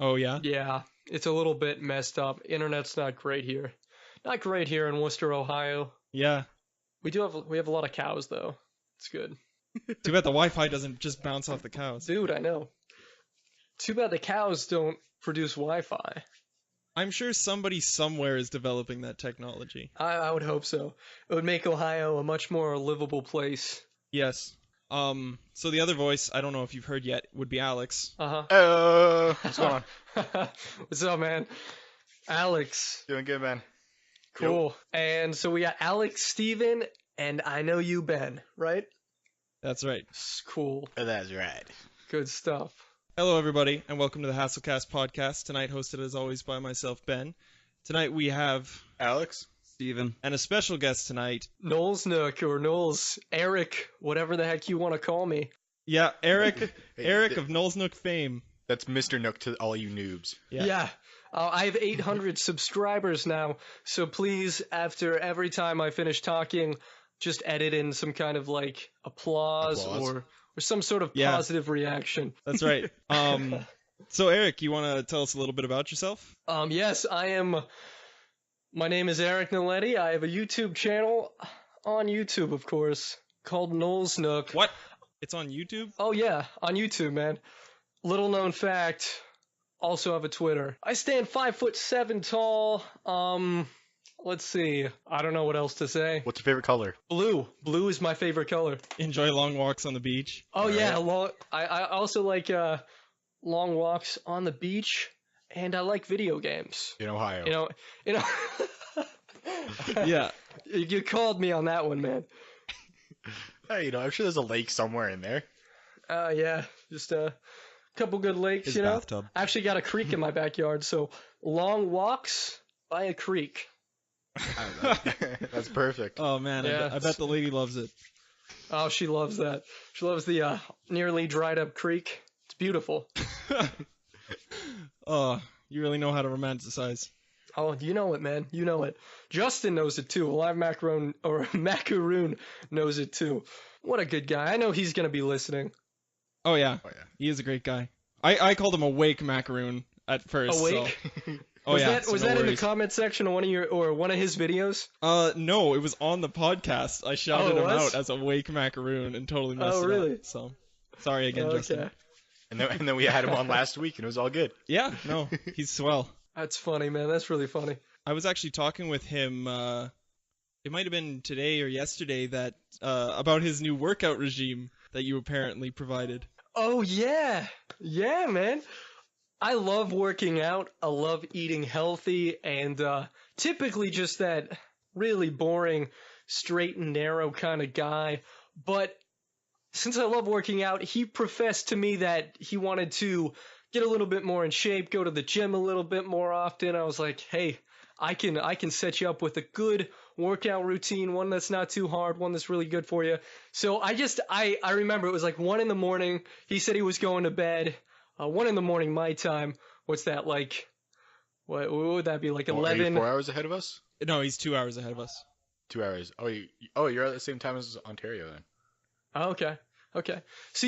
Oh, yeah? Yeah, it's a little bit messed up. Internet's not great here. Not great here in Worcester, Ohio. Yeah. We have a lot of cows though. It's good. Too bad the Wi-Fi doesn't just bounce off the cows. Dude, I know. Too bad the cows don't produce Wi-Fi. I'm sure somebody somewhere is developing that technology. I would hope so. It would make Ohio a much more livable place. Yes. So the other voice, I don't know if you've heard yet, would be Alex. What's going on? What's up, man? Alex. Doing good, man. Cool. And so we got Alex, Steven, and I know you, Ben, right? That's right. Cool. That's right. Good stuff. Hello, everybody, and welcome to the Hastlecast podcast. Tonight, hosted as always by myself, Ben. Tonight we have Alex. Steven. and a special guest tonight. Nolls Nook or Nolls, Eric, whatever the heck you want to call me. Yeah, Eric. Hey, Eric of Nolls Nook fame. That's Mr. Nook to all you noobs. Yeah. I have 800 subscribers now, so please, after every time I finish talking, just edit in some kind of like applause. or some sort of Yeah. positive reaction. That's right. So Eric, you want to tell us a little bit about yourself? Yes, my name is Eric Noletti. I have a YouTube channel on YouTube, of course, called Nolls Nook. What? It's on YouTube? Oh yeah, on YouTube, man. Little known fact. Also have a Twitter. I stand 5'7" tall. Let's see. I don't know what else to say. What's your favorite color? Blue. Blue is my favorite color. Enjoy long walks on the beach. Oh yeah, Alright. I also like long walks on the beach, and I like video games. In Ohio. You know. Yeah. You called me on that one, man. Hey, I'm sure there's a lake somewhere in there. Yeah, just a couple good lakes, His you know. bathtub. I actually got a creek in my backyard, so long walks by a creek. That's perfect. Oh man, Yeah. I bet the lady loves it. Oh, she loves that. She loves the nearly dried up creek. It's beautiful. Oh, you really know how to romanticize. Oh, you know it, man. You know it. Justin knows it too. Live Macaroon or Macaroon knows it too. What a good guy. I know he's gonna be listening. Oh yeah, Oh, yeah. he is a great guy. I called him Awake Macaroon at first. Awake? So. Oh was yeah. that so was no that in the worries. comment section of one of his videos? No, it was on the podcast. I shouted it him was? out as Awake Macaroon and totally messed Oh, it really? up. So sorry again, Justin. Okay. And then we had him on last week, and it was all good. Yeah, no, he's swell. That's funny, man. That's really funny. I was actually talking with him. It might have been today or yesterday that about his new workout regime that you apparently provided. Oh yeah. Yeah, man. I love working out. I love eating healthy, and typically just that really boring, straight and narrow kind of guy. But since I love working out, he professed to me that he wanted to get a little bit more in shape, go to the gym a little bit more often. I was like, hey, I can set you up with a good workout routine, one that's not too hard, one that's really good for you. So I remember it was like 1 a.m. He said he was going to bed. 1 a.m. my time. What's that like? What would that be like? 11? Are you 4 hours ahead of us? No, he's 2 hours ahead of us. 2 hours. You're at the same time as Ontario then. Oh, okay. So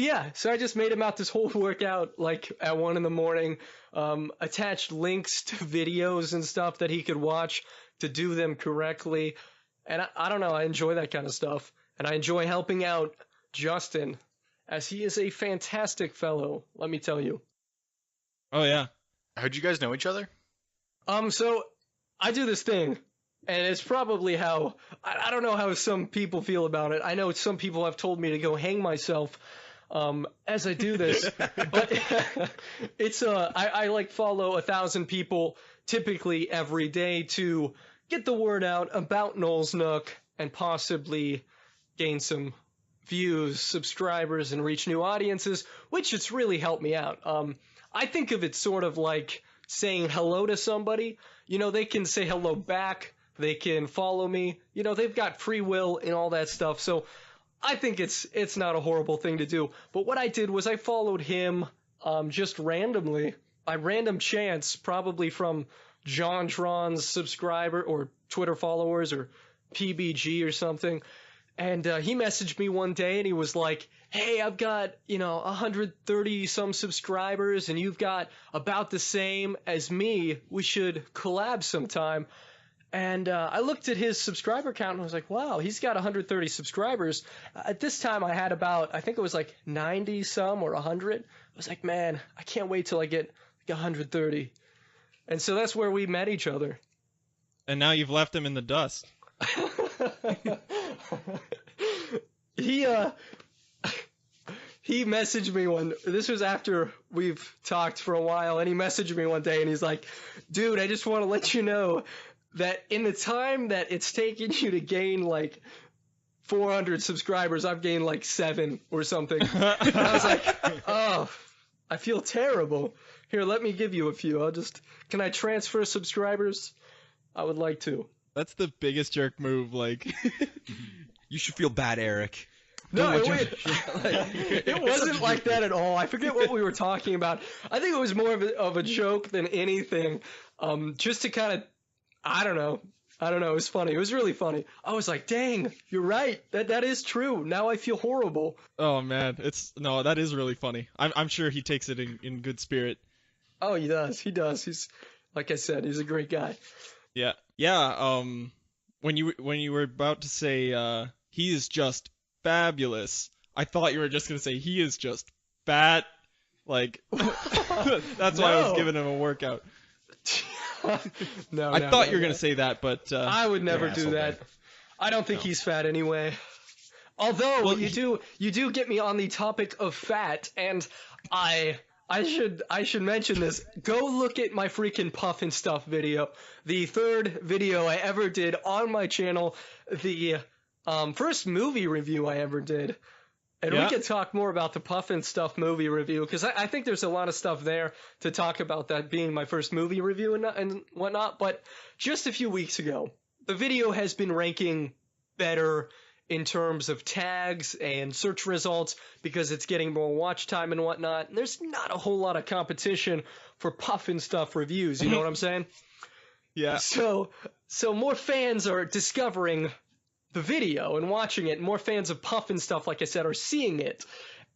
I just made him out this whole workout like at 1 a.m. Attached links to videos and stuff that he could watch to do them correctly. And I don't know, I enjoy that kind of stuff. And I enjoy helping out Justin, as he is a fantastic fellow, let me tell you. Oh yeah. How'd you guys know each other? So I do this thing, and it's probably how I don't know how some people feel about it. I know some people have told me to go hang myself as I do this, but it's I like follow 1,000 people typically every day to get the word out about Nolls Nook and possibly gain some views, subscribers, and reach new audiences, which it's really helped me out. I think of it sort of like saying hello to somebody. You know, they can say hello back, they can follow me, you know, they've got free will and all that stuff. So I think it's not a horrible thing to do. But what I did was I followed him just randomly, by random chance, probably from John Tron's subscriber or Twitter followers or PBG or something. And he messaged me one day and he was like, hey, I've got, 130 some subscribers and you've got about the same as me. We should collab sometime. And I looked at his subscriber count and was like, wow, he's got 130 subscribers. At this time, I had about, I think it was like 90 some or 100. I was like, man, I can't wait till I get like 130. And so that's where we met each other. And now you've left him in the dust. He messaged me this was after we've talked for a while, and he messaged me one day and he's like, dude, I just want to let you know that in the time that it's taken you to gain like 400 subscribers, I've gained like 7 or something. And I was like, oh, I feel terrible. Here, let me give you a few. Can I transfer subscribers? I would like to. That's the biggest jerk move, like. You should feel bad, Eric. No, it wasn't like that at all. I forget what we were talking about. I think it was more of a joke than anything. Just to kind of, I don't know. It was funny. It was really funny. I was like, dang, you're right. That is true. Now I feel horrible. Oh man, that is really funny. I'm sure he takes it in good spirit. Oh, he does. He's, like I said, he's a great guy. Yeah. When you were about to say he is just fabulous, I thought you were just gonna say he is just fat. Like that's why I was giving him a workout. No, I thought you were gonna say that, but I would never do that. Bad. I don't think he's fat anyway. Although you do get me on the topic of fat, and I should mention this. Go look at my freaking Puff and Stuff video. The third video I ever did on my channel. The first movie review I ever did. And we can talk more about the Puff and Stuff movie review, because I think there's a lot of stuff there to talk about, that being my first movie review and whatnot. But just a few weeks ago, the video has been ranking better in terms of tags and search results because it's getting more watch time and whatnot. And there's not a whole lot of competition for Puff and Stuff reviews, you know what I'm saying? Yeah. So more fans are discovering the video and watching it. More fans of Puff and Stuff, like I said, are seeing it.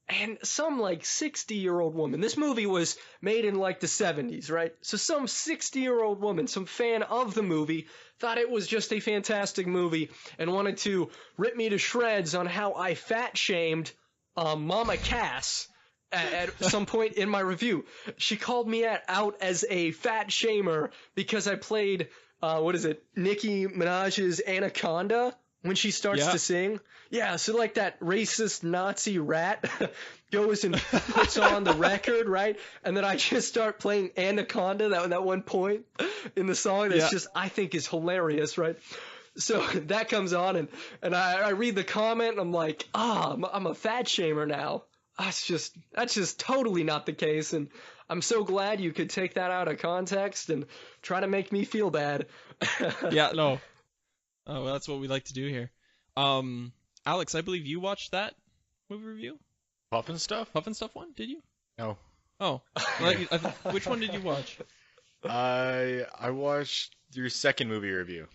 And some like 60-year-old woman, this movie was made in like the 70s, right? So some 60-year-old woman, some fan of the movie, thought it was just a fantastic movie and wanted to rip me to shreds on how I fat shamed Mama Cass at some point in my review. She called me out as a fat shamer because I played, Nicki Minaj's Anaconda when she starts to sing. Yeah, so like that racist Nazi rat goes and puts on the record, right? And then I just start playing Anaconda, that one point in the song that's just, I think, is hilarious, right? So that comes on, and I read the comment, and I'm like, I'm a fat shamer now. That's just totally not the case, and I'm so glad you could take that out of context and try to make me feel bad. Yeah, no. Oh, well, that's what we like to do here. Alex, I believe you watched that movie review? Puff and Stuff? Puff and Stuff one? Did you? No. Oh. Which one did you watch? I watched your second movie review.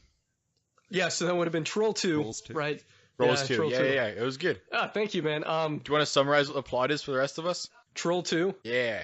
Yeah, so that would have been Troll 2, Trolls 2. right? Rolls 2. Troll 2. Yeah. It was good. Thank you, man. Do you want to summarize what the plot is for the rest of us? Troll 2? Yeah.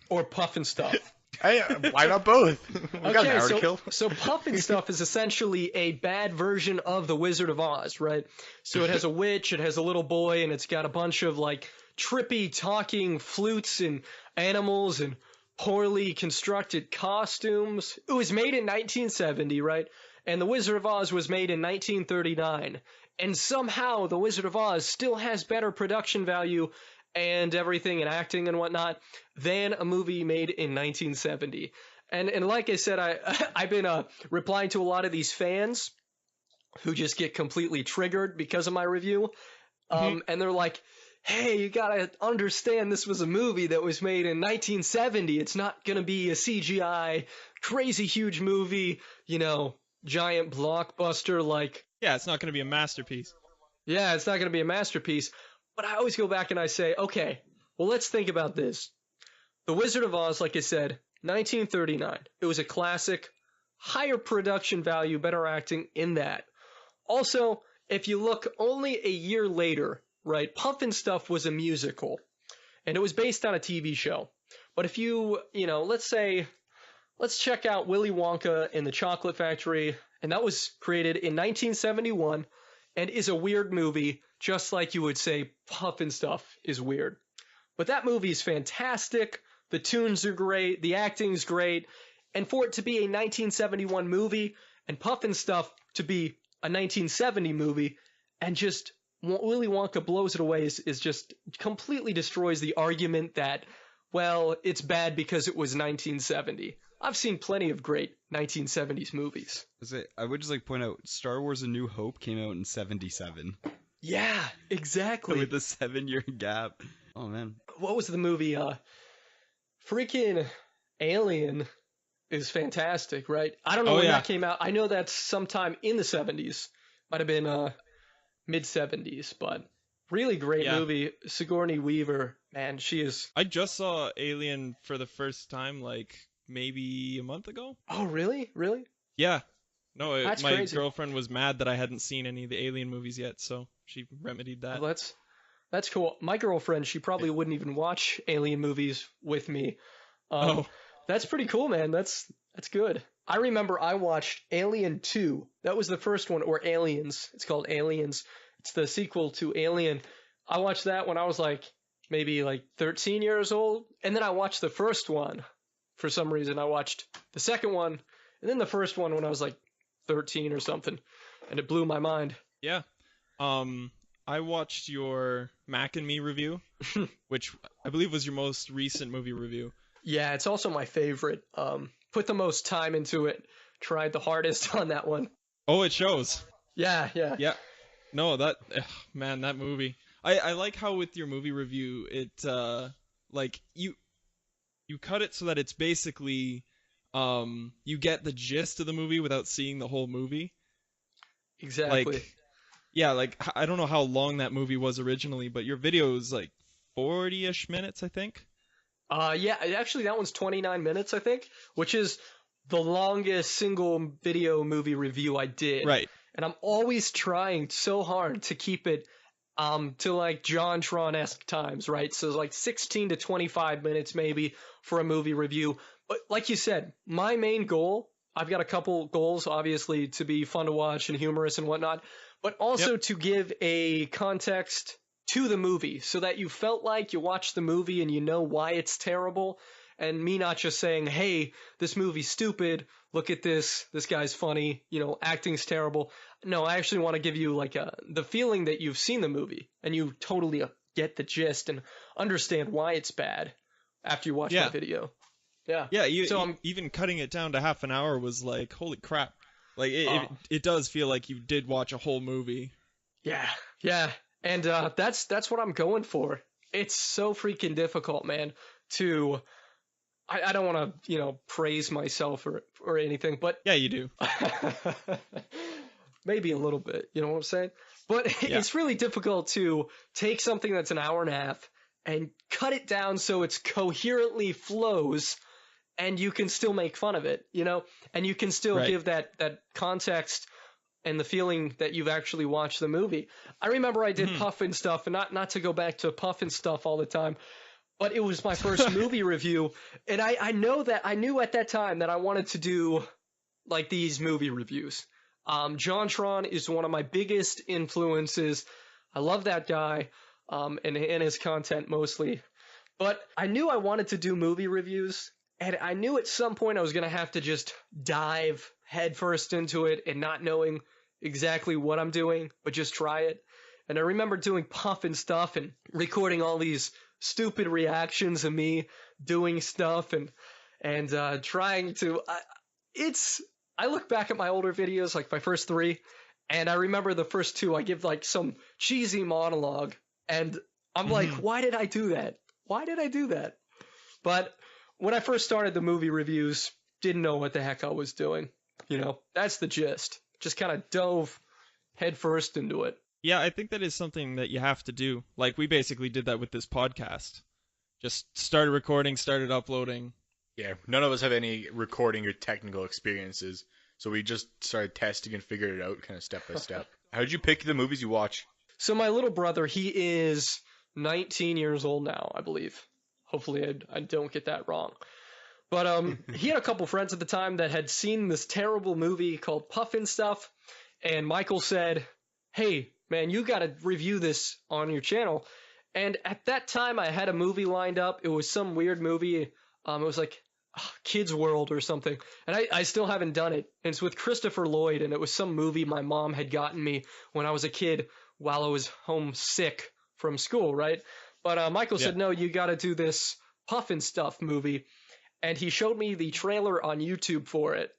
Or Puff and Stuff? Hey, why not both? We got an hour to kill. So Puff and Stuff is essentially a bad version of The Wizard of Oz, right? So it has a witch, it has a little boy, and it's got a bunch of like trippy talking flutes and animals and poorly constructed costumes. It was made in 1970, right? And The Wizard of Oz was made in 1939. And somehow The Wizard of Oz still has better production value and everything and acting and whatnot than a movie made in 1970. And like I said, I've been replying to a lot of these fans who just get completely triggered because of my review. And they're like, hey, you gotta understand this was a movie that was made in 1970. It's not gonna be a CGI, crazy huge movie, giant blockbuster like... Yeah, it's not gonna be a masterpiece. Yeah, it's not gonna be a masterpiece. But I always go back and I say, okay, well, let's think about this. The Wizard of Oz, like I said, 1939. It was a classic, higher production value, better acting in that. Also, if you look only a year later, right? Puffin Stuff was a musical, and it was based on a TV show. But if let's check out Willy Wonka and the Chocolate Factory, and that was created in 1971 and is a weird movie, just like you would say Puffin Stuff is weird. But that movie is fantastic. The tunes are great, the acting's great, and for it to be a 1971 movie and Puffin Stuff to be a 1970 movie, and just Willy Wonka blows it away is just completely destroys the argument that, well, it's bad because it was 1970. I've seen plenty of great 1970s movies. I would just like point out Star Wars: A New Hope came out in '77. Yeah, exactly. With a 7-year gap. Oh man. What was the movie? Freaking Alien is fantastic, right? I don't know when that came out. I know that's sometime in the 70s. Might have been mid 70s, but really great movie. Sigourney Weaver, man, she is. I just saw Alien for the first time like maybe a month ago. Oh, really? Really? Yeah. No, That's my crazy. girlfriend was mad that I hadn't seen any of the Alien movies yet, so she remedied that. Well, that's cool. My girlfriend, she probably wouldn't even watch Alien movies with me. That's pretty cool, man. That's good. I remember I watched Alien 2. That was the first one, or Aliens. It's called Aliens. It's the sequel to Alien. I watched that when I was maybe 13 years old, and then I watched the first one. For some reason, I watched the second one, and then the first one when I was 13 or something, and it blew my mind. Yeah. I watched your Mac and Me review, which I believe was your most recent movie review. Yeah, it's also my favorite. Put the most time into it. Tried the hardest on that one. Oh, it shows. Yeah. Yeah. No, that movie. I like how with your movie review, it you cut it so that it's basically you get the gist of the movie without seeing the whole movie. Exactly. I don't know how long that movie was originally, but your video is 40-ish minutes, I think. Yeah, actually that one's 29 minutes, I think, which is the longest single video movie review I did. Right. And I'm always trying so hard to keep it to JonTron-esque times, right? So 16 to 25 minutes maybe for a movie review. But like you said, my main goal, I've got a couple goals, obviously, to be fun to watch and humorous and whatnot, but also to give a context to the movie so that you felt like you watched the movie and you know why it's terrible, and me not just saying, hey, this movie's stupid, look at this guy's funny, acting's terrible. No, I actually want to give you the feeling that you've seen the movie and you totally get the gist and understand why it's bad after you watch my video. Yeah. Yeah, even cutting it down to half an hour was holy crap. It does feel like you did watch a whole movie. Yeah. And that's what I'm going for. It's so freaking difficult, man, to I don't want to, praise myself or anything, but yeah, you do. Maybe a little bit, you know what I'm saying? But it's really difficult to take something that's an hour and a half and cut it down so it's coherently flows and you can still make fun of it, and you can still give that context and the feeling that you've actually watched the movie. I remember I did Puffin Stuff, and not to go back to Puffin Stuff all the time, but it was my first movie review, and I knew at that time that I wanted to do these movie reviews. JonTron is one of my biggest influences. I love that guy, and his content mostly. But I knew I wanted to do movie reviews, and I knew at some point I was going to have to just dive headfirst into it and not knowing exactly what I'm doing, but just try it. And I remember doing Puffin Stuff and recording all these stupid reactions of me doing stuff and trying to. I look back at my older videos, my first 3, and I remember the first 2. I give some cheesy monologue, and I'm like, why did I do that? Why did I do that? But when I first started the movie reviews, didn't know what the heck I was doing. That's the gist. Just kind of dove headfirst into it. Yeah, I think that is something that you have to do. We basically did that with this podcast. Just started recording, started uploading. Yeah, none of us have any recording or technical experiences, so we just started testing and figured it out kind of step by step. How did you pick the movies you watch? So my little brother, he is 19 years old now, I believe. Hopefully I don't get that wrong. But he had a couple friends at the time that had seen this terrible movie called Puffin Stuff, and Michael said, "Hey, man, you got to review this on your channel." And at that time, I had a movie lined up. It was some weird movie. It was like Kids World or something, and I still haven't done it. And it's with Christopher Lloyd, and it was some movie my mom had gotten me when I was a kid while I was home sick from school, right? But Michael said, "No, you got to do this Puffin Stuff movie." And he showed me the trailer on YouTube for it.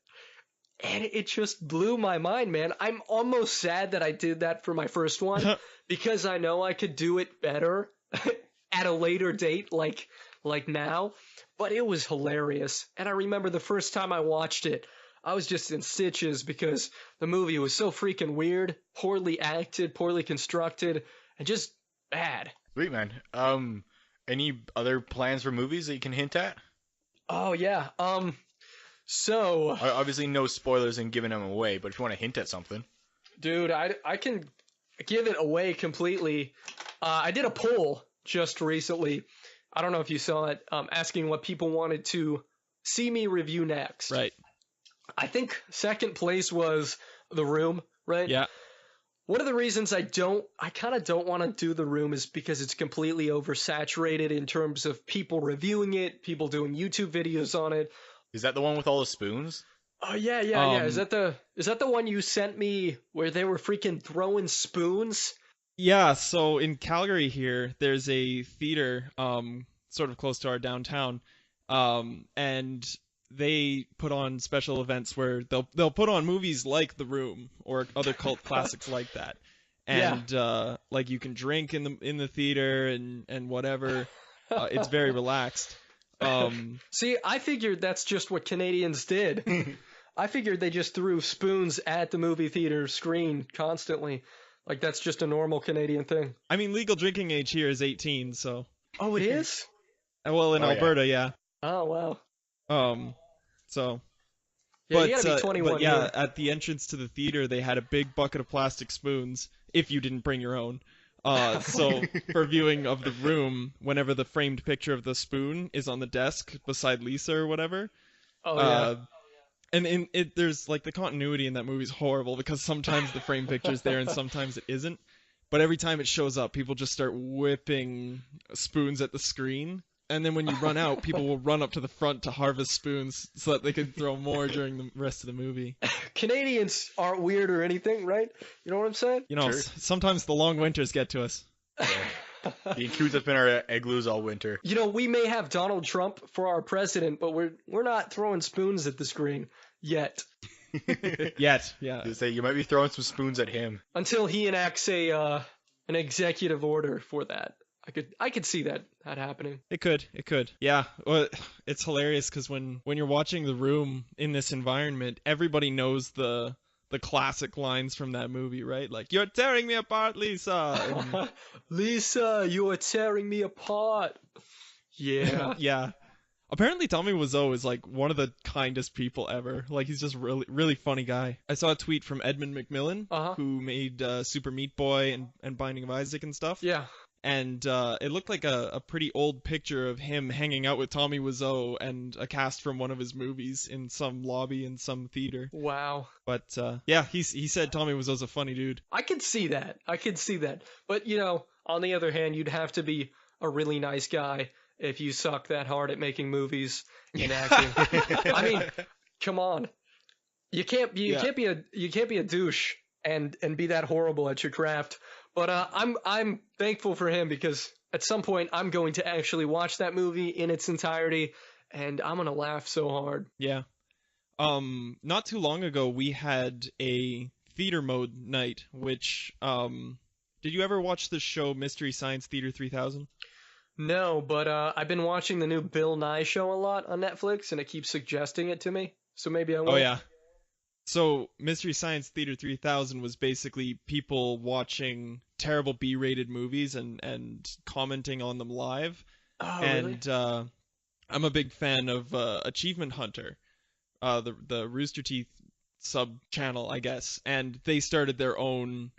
And it just blew my mind, man. I'm almost sad that I did that for my first one because I know I could do it better at a later date, like now. But it was hilarious. And I remember the first time I watched it, I was just in stitches because the movie was so freaking weird, poorly acted, poorly constructed, and just bad. Sweet, man. Any other plans for movies that you can hint at? Oh, yeah. So... Obviously, no spoilers and giving them away, but if you want to hint at something. Dude, I can give it away completely. I did a poll just recently. I don't know if you saw it, asking what people wanted to see me review next. Right. I think second place was The Room, right? Yeah. One of the reasons I kind of don't want to do The Room is because it's completely oversaturated in terms of people reviewing it, people doing YouTube videos on it. Is that the one with all the spoons? Oh yeah. Is that the one you sent me where they were freaking throwing spoons? Yeah, so in Calgary here, there's a theater, sort of close to our downtown, and they put on special events where they'll put on movies like The Room or other cult classics like that, and like you can drink in the theater and whatever. It's very relaxed. See, I figured that's just what Canadians did. I figured they just threw spoons at the movie theater screen constantly. Like that's just a normal Canadian thing. I mean, legal drinking age here is 18, so. Oh, it is? Well, in Alberta, yeah. Oh, wow. So. Yeah, but, you gotta be 21. But yeah, here. at the entrance to the theater, they had a big bucket of plastic spoons, if you didn't bring your own. So for viewing of The Room, whenever the framed picture of the spoon is on the desk beside Lisa or whatever. Oh, yeah. And there's like the continuity in that movie is horrible because sometimes the frame picture's there and sometimes it isn't. But every time it shows up, people just start whipping spoons at the screen. And then when you run out, people will run up to the front to harvest spoons so that they can throw more during the rest of the movie. Canadians aren't weird or anything, right? You know what I'm saying? You know, Sure. Sometimes the long winters get to us. Being cooped up in our igloos all winter. You know, we may have Donald Trump for our president, but we're not throwing spoons at the screen yet. Yet, yeah. You say you might be throwing some spoons at him. Until he enacts an executive order for that. I could see that happening. It could. Yeah, well, it's hilarious because when you're watching The Room in this environment, everybody knows the classic lines from that movie, right? Like, "You're tearing me apart, Lisa." And, Lisa, you are tearing me apart. Yeah. yeah. Apparently, Tommy Wiseau is like one of the kindest people ever. Like, he's just really, really funny guy. I saw a tweet from Edmund McMillan, who made Super Meat Boy and Binding of Isaac and stuff. Yeah. And it looked like a pretty old picture of him hanging out with Tommy Wiseau and a cast from one of his movies in some lobby in some theater. Wow. But yeah, he said Tommy Wiseau's a funny dude. I could see that. But, you know, on the other hand, you'd have to be a really nice guy if you suck that hard at making movies and acting. I mean, come on. You can't be a douche and be that horrible at your craft. But I'm thankful for him because at some point I'm going to actually watch that movie in its entirety and I'm going to laugh so hard. Yeah. Not too long ago we had a theater mode night, which did you ever watch the show Mystery Science Theater 3000? No, but I've been watching the new Bill Nye show a lot on Netflix and it keeps suggesting it to me. So maybe I will. Oh yeah. So, Mystery Science Theater 3000 was basically people watching terrible B-rated movies and commenting on them live. Oh, and really? I'm a big fan of Achievement Hunter, the Rooster Teeth sub-channel, I guess. And they started their own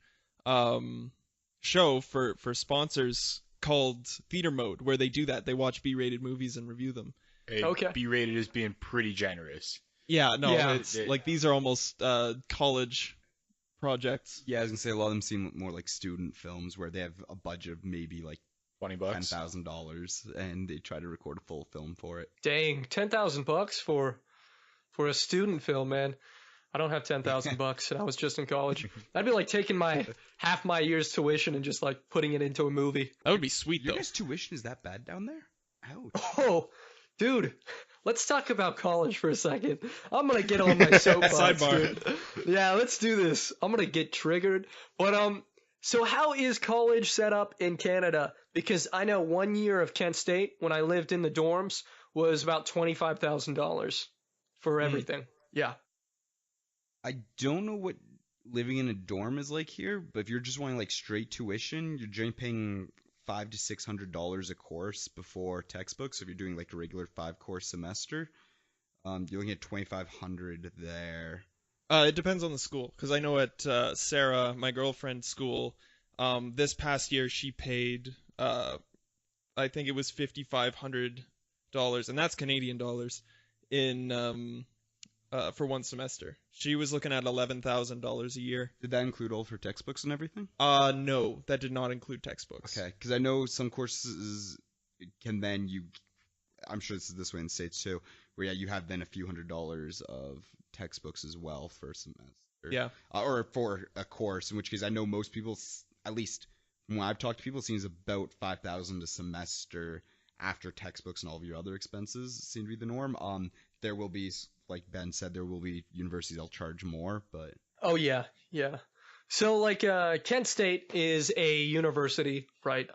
show for sponsors called Theater Mode, where they do that. They watch B-rated movies and review them. Okay. B-rated is being pretty generous. Yeah, no, Yeah. it's like these are almost college projects. Yeah, I was gonna say a lot of them seem more like student films where they have a budget of maybe like $20. $10,000 and they try to record a full film for it. Dang, $10,000 for a student film, man. I don't have $10,000, and I was just in college. That'd be like taking half my year's tuition and just like putting it into a movie. That would be sweet Your though. guys' tuition is that bad down there? Ouch. Oh, dude, let's talk about college for a second. I'm gonna get on my soapbox. Sidebar. Dude. Yeah, let's do this. I'm gonna get triggered. But so how is college set up in Canada? Because I know 1 year of Kent State when I lived in the dorms was about $25,000 for everything. Yeah. I don't know what living in a dorm is like here, but if you're just wanting like straight tuition, you're generally paying $500 to $600 a course before textbooks. If you're doing like a regular 5-course semester, you're looking at $2,500 there. It depends on the school, because I know at Sarah, my girlfriend's school, this past year she paid, I think it was $5,500, and that's Canadian dollars, in for one semester. She was looking at $11,000 a year. Did that include all of her textbooks and everything? No, that did not include textbooks. Okay, because I know some courses can then I'm sure this is this way in the States too, where yeah, you have then a few $100s of textbooks as well for a semester. Yeah. Or for a course, in which case I know most people, at least when I've talked to people, it seems about $5,000 a semester after textbooks and all of your other expenses seem to be the norm. There will be, like Ben said, there will be universities that'll charge more, but Oh yeah, yeah. So like Kent State is a university, right?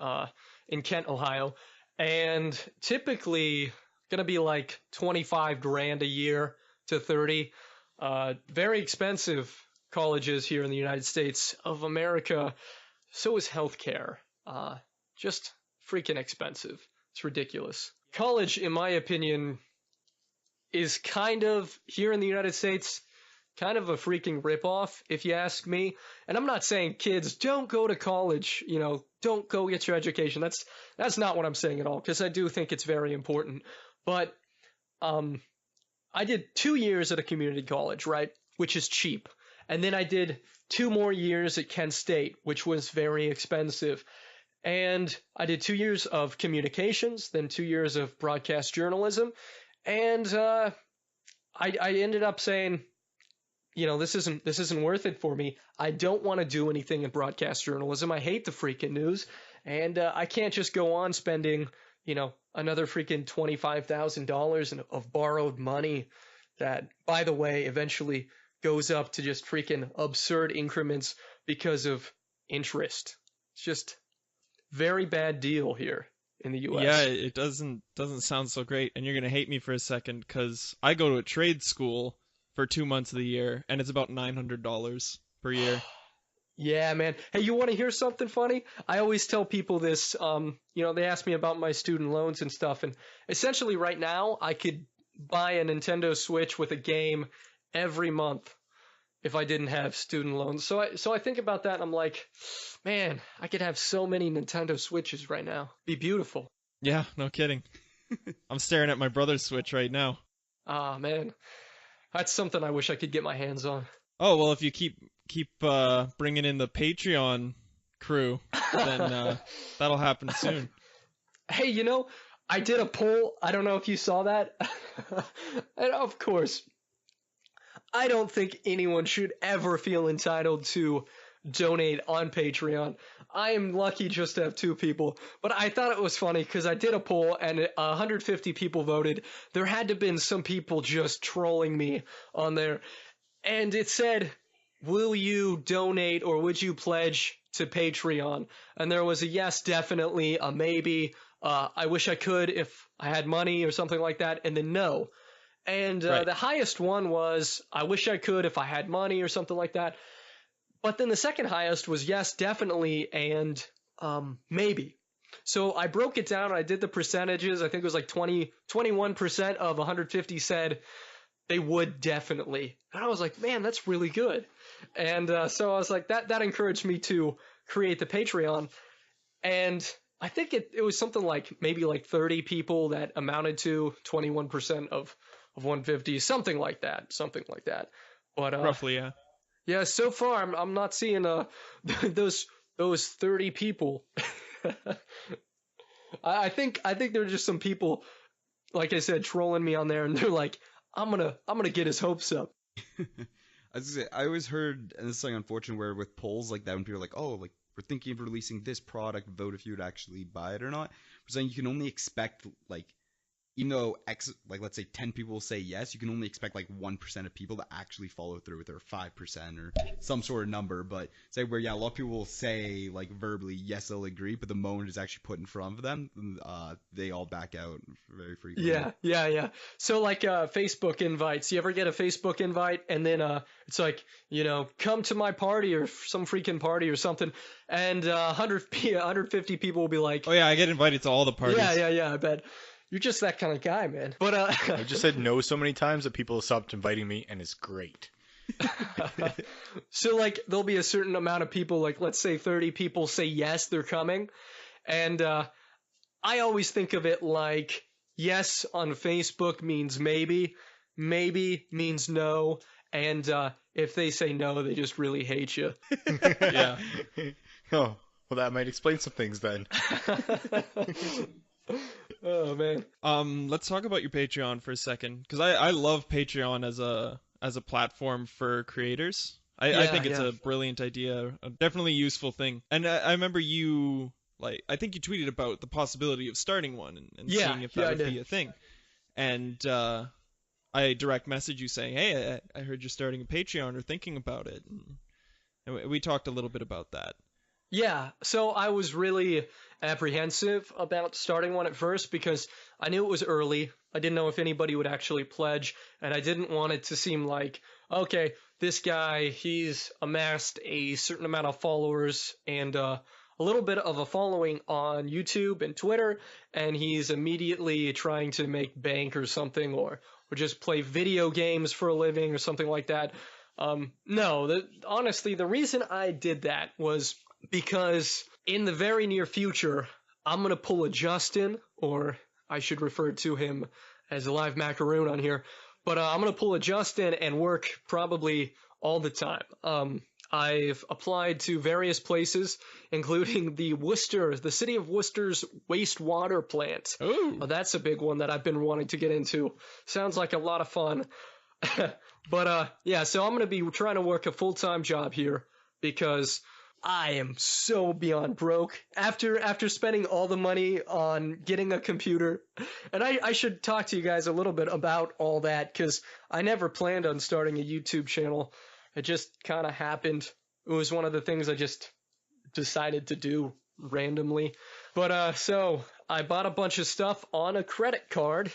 In Kent, Ohio, and typically gonna be like 25 grand a year to 30. Very expensive colleges here in the United States of America. So is healthcare. Just freaking expensive. It's ridiculous. College, in my opinion, is kind of, here in the United States, kind of a freaking ripoff, if you ask me. And I'm not saying kids don't go to college, don't go get your education. That's not what I'm saying at all, because I do think it's very important. But I did 2 years at a community college, right, which is cheap. And then I did 2 more years at Kent State, which was very expensive. And I did 2 years of communications, then 2 years of broadcast journalism. And I ended up saying, this isn't worth it for me. I don't want to do anything in broadcast journalism. I hate the freaking news, and I can't just go on spending, another freaking $25,000 of borrowed money that, by the way, eventually goes up to just freaking absurd increments because of interest. It's just very bad deal here in the U.S. Yeah, it doesn't sound so great, and you're gonna hate me for a second because I go to a trade school for 2 months of the year, and it's about $900 per year. Yeah, man. Hey, you want to hear something funny? I always tell people this. They ask me about my student loans and stuff, and essentially right now I could buy a Nintendo Switch with a game every month if I didn't have student loans. So I think about that and I'm like, man, I could have so many Nintendo Switches right now. Be beautiful. Yeah, no kidding. I'm staring at my brother's Switch right now. Ah, man. That's something I wish I could get my hands on. Oh, well, if you keep bringing in the Patreon crew, then that'll happen soon. Hey, I did a poll. I don't know if you saw that. And of course, I don't think anyone should ever feel entitled to donate on Patreon. I am lucky just to have 2 people, but I thought it was funny because I did a poll and 150 people voted. There had to have been some people just trolling me on there, and it said, will you donate or would you pledge to Patreon? And there was a yes, definitely, a maybe, I wish I could if I had money or something like that, and then no. And Right. The highest one was, I wish I could if I had money or something like that. But then the second highest was yes, definitely, and maybe. So I broke it down. I did the percentages. I think it was like 21% of 150 said they would definitely. And I was like, man, that's really good. And so I was like, that encouraged me to create the Patreon, and I think it was something like maybe like 30 people that amounted to 21% of 150, something like that, But Roughly, yeah. yeah, so far I'm not seeing those 30 people. I think there are just some people, like I said, trolling me on there, and they're like, I'm gonna get his hopes up. I was gonna say, I always heard, and this is like unfortunate, where with polls like that, when people are like, oh, like we're thinking of releasing this product, vote if you would actually buy it or not. But saying you can only expect like, even though like let's say 10 people will say yes, you can only expect like 1% of people to actually follow through with it, or 5% or some sort of number. But say where a lot of people will say like verbally yes, they'll agree, but the moment it's actually put in front of them, they all back out very frequently. Yeah. So like Facebook invites. You ever get a Facebook invite and then it's like, come to my party or some freaking party or something, and 150 people will be like, Oh yeah, I get invited to all the parties. yeah, I bet. You're just that kind of guy, man. But I've just said no so many times that people have stopped inviting me, and it's great. So like there'll be a certain amount of people, like let's say 30 people say yes, they're coming, and I always think of it like yes on Facebook means maybe means no, and if they say no, they just really hate you. Yeah. Oh, well, that might explain some things then. Oh man. Let's talk about your Patreon for a second, because I love Patreon as a platform for creators. I think it's a brilliant idea, a definitely useful thing. And I remember you, like, I think you tweeted about the possibility of starting one and seeing if that would be a thing. And I direct messaged you saying, hey, I heard you're starting a Patreon or thinking about it. And we talked a little bit about that. Yeah, so I was really apprehensive about starting one at first because I knew it was early. I didn't know if anybody would actually pledge, and I didn't want it to seem like, okay, this guy, he's amassed a certain amount of followers and a little bit of a following on YouTube and Twitter, and he's immediately trying to make bank or something, or just play video games for a living or something like that. No, honestly, the reason I did that was because in the very near future, I'm going to pull a Justin, or I should refer to him as a live macaroon on here, but I'm going to pull a Justin and work probably all the time. I've applied to various places, including the city of Worcester's wastewater plant. Ooh. Well, that's a big one that I've been wanting to get into. Sounds like a lot of fun. But yeah, so I'm going to be trying to work a full-time job here because I am so beyond broke after spending all the money on getting a computer. And I should talk to you guys a little bit about all that, because I never planned on starting a YouTube channel. It just kind of happened. It was one of the things I just decided to do randomly. But so I bought a bunch of stuff on a credit card,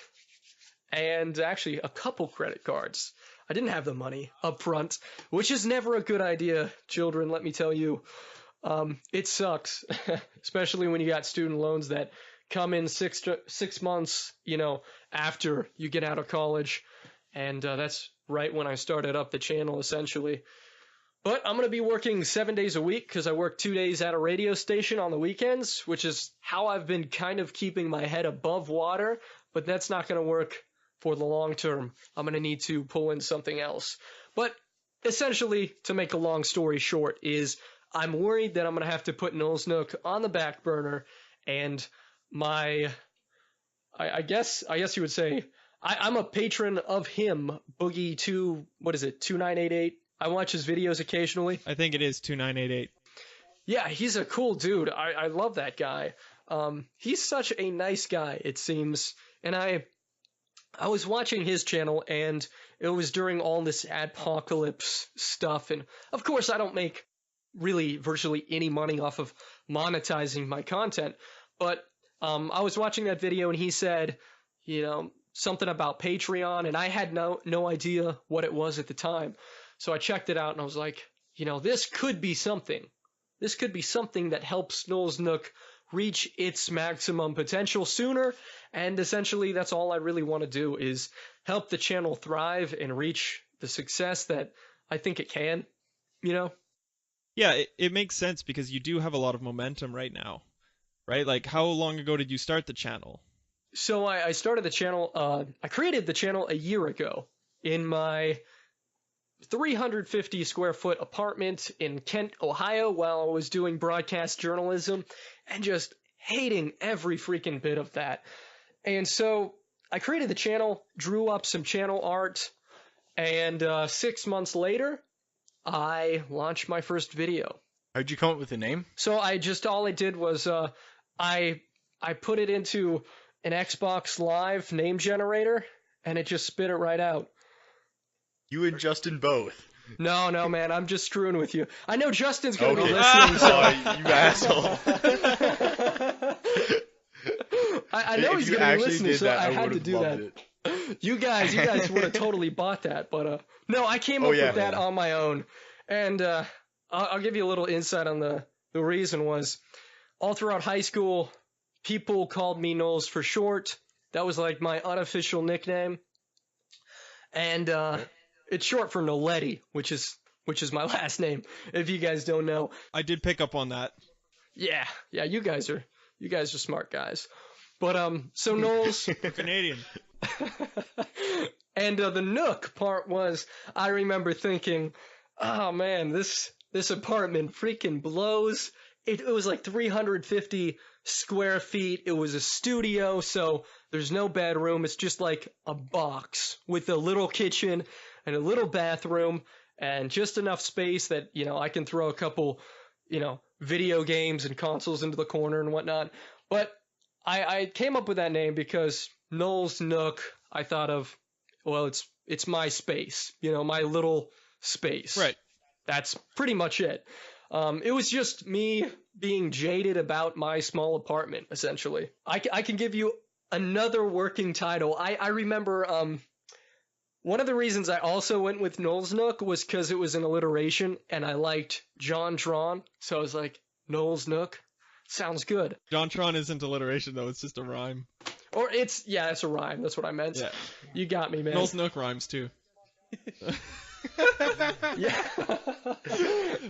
and actually a couple credit cards. I didn't have the money up front, which is never a good idea, children, let me tell you. It sucks, especially when you got student loans that come in 6 months, after you get out of college. And that's right when I started up the channel, essentially. But I'm going to be working 7 days a week because I work 2 days at a radio station on the weekends, which is how I've been kind of keeping my head above water. But that's not going to work for the long term. I'm going to need to pull in something else. But essentially, to make a long story short, is I'm worried that I'm going to have to put Nolls Nook on the back burner, and I guess you would say I'm a patron of him, Boogie 2988. I watch his videos occasionally. I think it is 2988. Yeah, he's a cool dude. I love that guy. He's such a nice guy, it seems. And I was watching his channel, and it was during all this apocalypse stuff. And of course, I don't make really virtually any money off of monetizing my content. But I was watching that video, and he said, something about Patreon, and I had no idea what it was at the time. So I checked it out, and I was like, this could be something. This could be something that helps Nolls Nook reach its maximum potential sooner. And essentially, that's all I really want to do, is help the channel thrive and reach the success that I think it can, Yeah, it makes sense because you do have a lot of momentum right now, right? Like, how long ago did you start the channel? So I started the channel. I created the channel a year ago in my 350 square foot apartment in Kent, Ohio, while I was doing broadcast journalism, and just hating every freaking bit of that. And so I created the channel, drew up some channel art, and 6 months later, I launched my first video. How'd you come up with the name? So all I did was I put it into an Xbox Live name generator, and it just spit it right out. You and Justin both. No, man, I'm just screwing with you. I know Justin's gonna be Okay. listening, so Oh, you asshole. I know If he's you gonna be actually listening, did so that, I I had to would've do loved that. it. You guys would have totally bought that, but no, I came up yeah. with that on my own, and I'll give you a little insight on the reason was all throughout high school, people called me Nolls for short. That was like my unofficial nickname, and it's short for Noletti, which is my last name. If you guys don't know, I did pick up on that. yeah, you guys are smart guys. But so Knowles We're Canadian. and the Nook part was I remember thinking, oh man, this apartment freaking blows. It was like 350 square feet. It was a studio, so there's no bedroom. It's just like a box with a little kitchen and a little bathroom and just enough space that, I can throw a couple, video games and consoles into the corner and whatnot. But I came up with that name because Nolls Nook, I thought of, well, it's my space, my little space. Right. That's pretty much it. It was just me being jaded about my small apartment, essentially. I can give you another working title. I remember one of the reasons I also went with Nolls Nook was because it was an alliteration, and I liked JonTron, so I was like, Nolls Nook? Sounds good. JonTron isn't alliteration, though. It's just a rhyme. Or it's a rhyme. That's what I meant. Yeah. You got me, man. Nolls Nook rhymes, too. Yeah.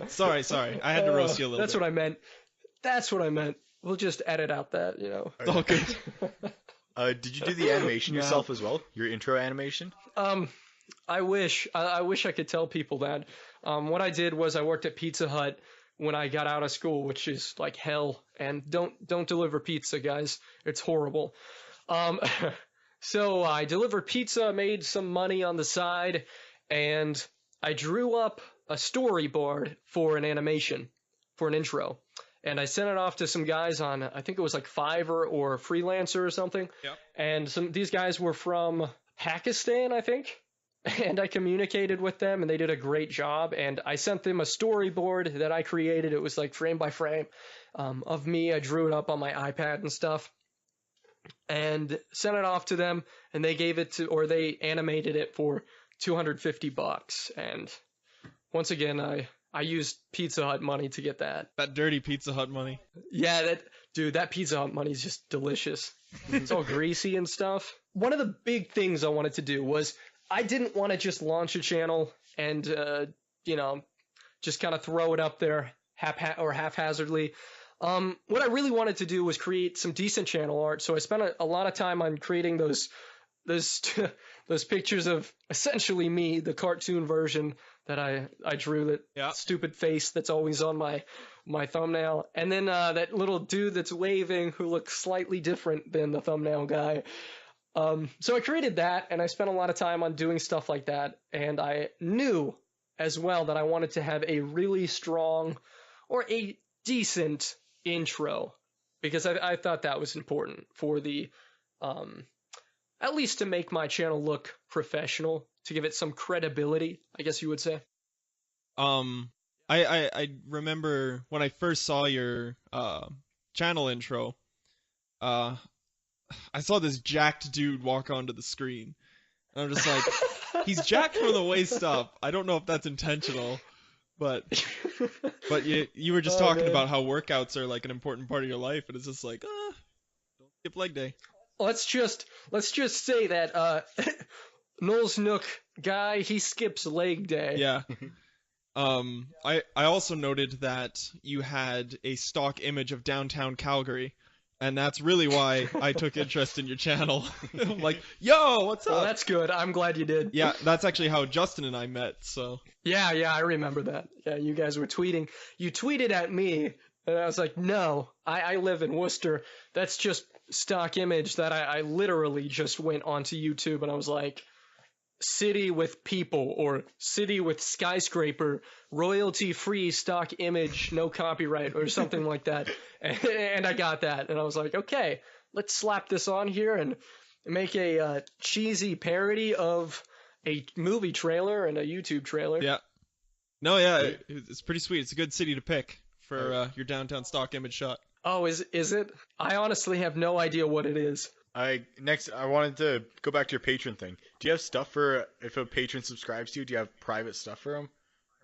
Sorry. I had to roast you a little That's bit. what I meant. We'll just edit out that, It's all good. Did you do the animation No. yourself as well? Your intro animation? I wish I could tell people that. What I did was I worked at Pizza Hut when I got out of school, which is like hell. And don't deliver pizza, guys. It's horrible. So I delivered pizza, made some money on the side, and I drew up a storyboard for an animation, for an intro. And I sent it off to some guys on, I think it was like Fiverr or Freelancer or something. Yep. And these guys were from Pakistan, I think. And I communicated with them, and they did a great job. And I sent them a storyboard that I created. It was like frame by frame of me. I drew it up on my iPad and stuff, and sent it off to them. And they they animated it for $250. And once again, I used Pizza Hut money to get that. That dirty Pizza Hut money. Yeah, that Pizza Hut money is just delicious. It's all greasy and stuff. One of the big things I wanted to do was I didn't want to just launch a channel and just kind of throw it up there haphazardly. What I really wanted to do was create some decent channel art. So I spent a lot of time on creating those pictures of essentially me, the cartoon version that I drew, that stupid face that's always on my thumbnail, and then that little dude that's waving who looks slightly different than the thumbnail guy. So I created that, and I spent a lot of time on doing stuff like that, and I knew as well that I wanted to have a really strong or a decent intro, because I thought that was important for the at least to make my channel look professional, to give it some credibility, I guess you would say. I remember when I first saw your channel intro, I saw this jacked dude walk onto the screen. And I'm just like, he's jacked from the waist up. I don't know if that's intentional, but you were just talking about how workouts are like an important part of your life, and it's just like, don't skip leg day. Let's just say that Nolls Nook guy, he skips leg day. Yeah. I also noted that you had a stock image of downtown Calgary, and that's really why I took interest in your channel. I'm like, yo, what's Well, up? that's good. I'm glad you did. Yeah, that's actually how Justin and I met. So Yeah, I remember that. Yeah, you guys were tweeting. You tweeted at me, and I was like, no, I live in Worcester. That's just stock image that I literally just went onto YouTube, and I was like, city with people or city with skyscraper, royalty free stock image, no copyright or something like that. And I got that, and I was like, okay, let's slap this on here and make a cheesy parody of a movie trailer and a YouTube trailer. yeah, no, yeah, it's pretty sweet. It's a good city to pick for your downtown stock image shot. Oh, is it? I honestly have no idea what it is. I wanted to go back to your patron thing. Do you have stuff for if a patron subscribes to you? Do you have private stuff for them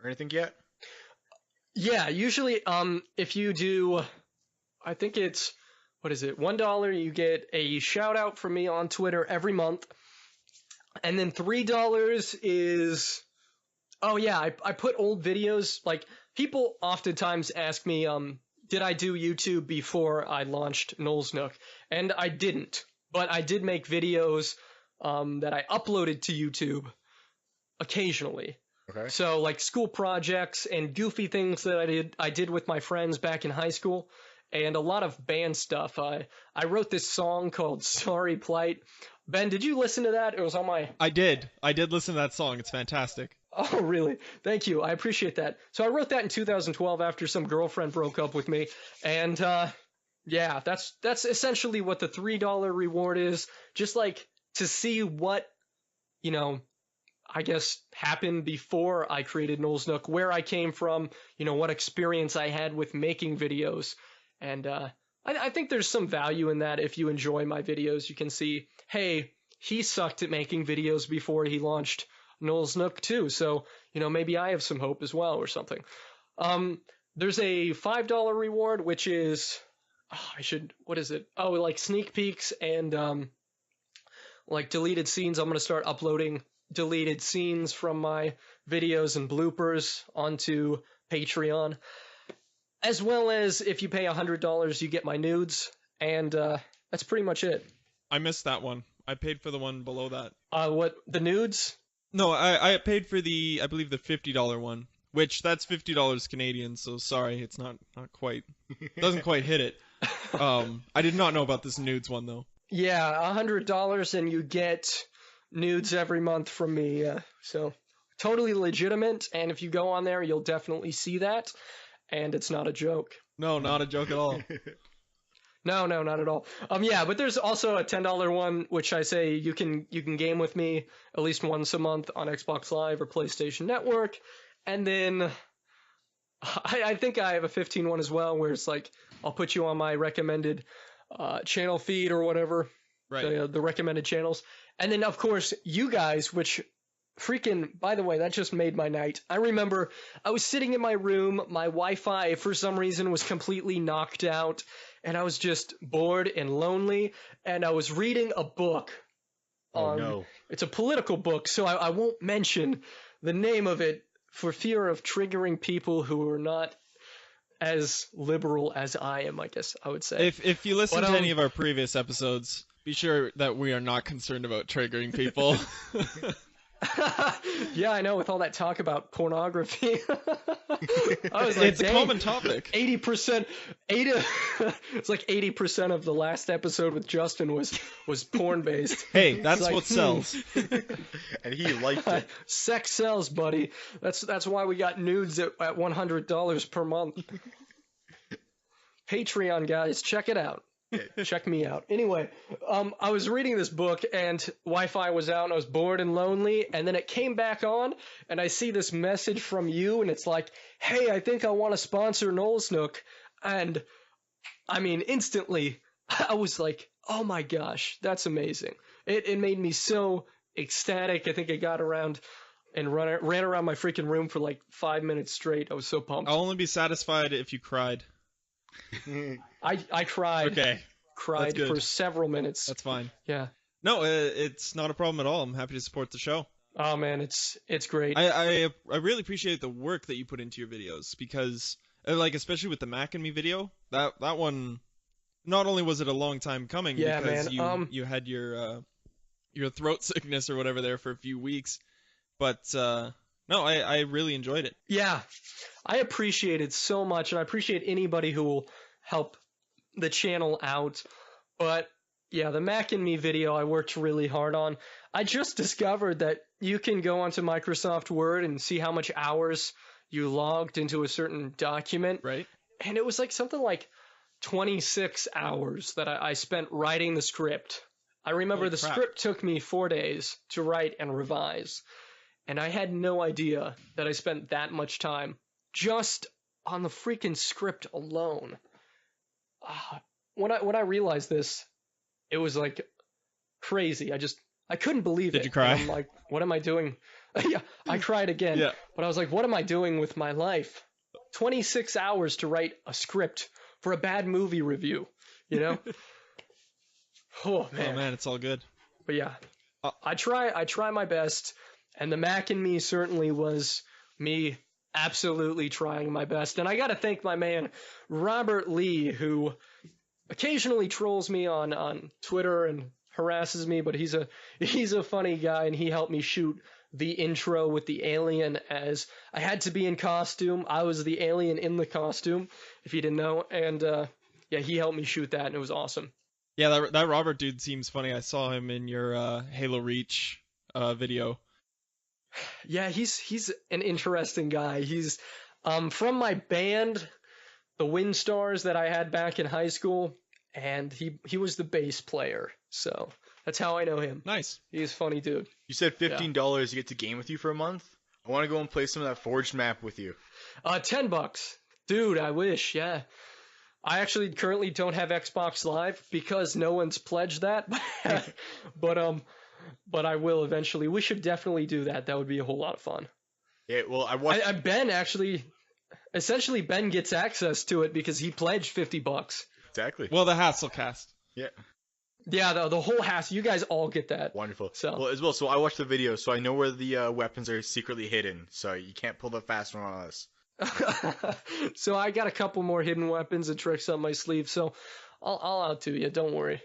or anything yet? Yeah, usually, if you do, I think it's, what is it? $1, you get a shout out from me on Twitter every month, and then $3 is, oh yeah, I put old videos. Like, people oftentimes ask me, did I do YouTube before I launched Nolls Nook? And I didn't. But I did make videos that I uploaded to YouTube occasionally. Okay. So like school projects and goofy things that I did with my friends back in high school, and a lot of band stuff. I wrote this song called Sorry Plight. Ben, did you listen to that? It was on my... I did listen to that song. It's fantastic. Oh, really? Thank you. I appreciate that. So I wrote that in 2012 after some girlfriend broke up with me, and yeah, that's essentially what the $3 reward is. Just like to see what, I guess happened before I created Nolls Nook, where I came from, what experience I had with making videos. And I think there's some value in that. If you enjoy my videos, you can see, hey, he sucked at making videos before he launched Nolls Nook too. So, maybe I have some hope as well or something. There's a $5 reward, which is... what is it? Oh, like sneak peeks and like deleted scenes. I'm going to start uploading deleted scenes from my videos and bloopers onto Patreon. As well as if you pay $100, you get my nudes. And that's pretty much it. I missed that one. I paid for the one below that. What? The nudes? No, I paid for I believe the $50 one, which that's $50 Canadian. So sorry, it's not quite, doesn't quite hit it. I did not know about this nudes one though. Yeah, $100 and you get nudes every month from me. So totally legitimate. And if you go on there, you'll definitely see that. And it's not a joke. No, not a joke at all. No, not at all. Yeah, but there's also a $10 one, which I say you can game with me at least once a month on Xbox Live or PlayStation Network. And then I think I have a 15 one as well, where it's like I'll put you on my recommended channel feed or whatever, Right. the recommended channels. And then, of course, you guys, which freaking, by the way, that just made my night. I remember I was sitting in my room, my Wi-Fi, for some reason, was completely knocked out, and I was just bored and lonely, and I was reading a book. Oh, no. It's a political book, so I won't mention the name of it for fear of triggering people who are not as liberal as I am, I guess I would say. If you listen to any of our previous episodes, be sure that we are not concerned about triggering people. Yeah, I know, with all that talk about pornography. I was like, it's a common topic. 80%, it's like 80% of the last episode with Justin was porn based. Hey, that's like, what sells. And he liked it. Sex sells, buddy. That's why we got nudes at $100 per month. Patreon, guys, check it out. Check me out. Anyway, I was reading this book and Wi-Fi was out and I was bored and lonely, and then it came back on and I see this message from you and it's like, hey, I think I want to sponsor Nolls Nook. And I mean, instantly I was like, oh my gosh, that's amazing. It made me so ecstatic. I think I got around and ran around my freaking room for like 5 minutes straight. I was so pumped. I'll only be satisfied if you cried. I cried. Okay. Cried That's good. for several minutes. That's fine. Yeah. No, it's not a problem at all. I'm happy to support the show. Oh man, it's great. I really appreciate the work that you put into your videos because like especially with the Mac and Me video, that one not only was it a long time coming Yeah, because man. you had your throat sickness or whatever there for a few weeks, but no, I really enjoyed it. Yeah, I appreciate it so much, and I appreciate anybody who will help the channel out. But yeah, the Mac and Me video I worked really hard on. I just discovered that you can go onto Microsoft Word and see how much hours you logged into a certain document. Right? And it was like something like 26 hours that I spent writing the script. I remember Holy the crap. script took me 4 days to write and revise. And I had no idea that I spent that much time just on the freaking script alone. When I realized this, it was like crazy. I couldn't believe it. Did you cry? And I'm like, what am I doing? Yeah, I cried again. Yeah. But I was like, what am I doing with my life? 26 hours to write a script for a bad movie review, you know? Oh Oh man. man, it's all good. But yeah, Uh, I try my best, and the Mac and Me certainly was me absolutely trying my best. And I got to thank my man Robert Lee, who occasionally trolls me on Twitter and harasses me, but he's a funny guy, and he helped me shoot the intro with the alien as I had to be in costume. I was the alien in the costume, if you didn't know, and yeah, he helped me shoot that, and it was awesome. Yeah, that Robert dude seems funny. I saw him in your Halo Reach video. Yeah, he's an interesting guy. He's from my band, the Windstars that I had back in high school, and he was the bass player. So that's how I know him. Nice. He's a funny dude. You said $15 to get to game with you for a month. I want to go and play some of that Forged map with you. $10, dude. I wish. Yeah, I actually currently don't have Xbox Live because no one's pledged that, but I will eventually. We should definitely do that. That would be a whole lot of fun. Yeah, well, I watched. Ben actually, essentially, Ben gets access to it because he pledged $50. Exactly. Well, the Hastlecast. Yeah. Yeah, the whole house. You guys all get that. Wonderful. So- Well, as well, so I watched the video, so I know where the weapons are secretly hidden. So you can't pull the fast one on us. So I got a couple more hidden weapons and tricks up my sleeve. So I'll out to you. Don't worry.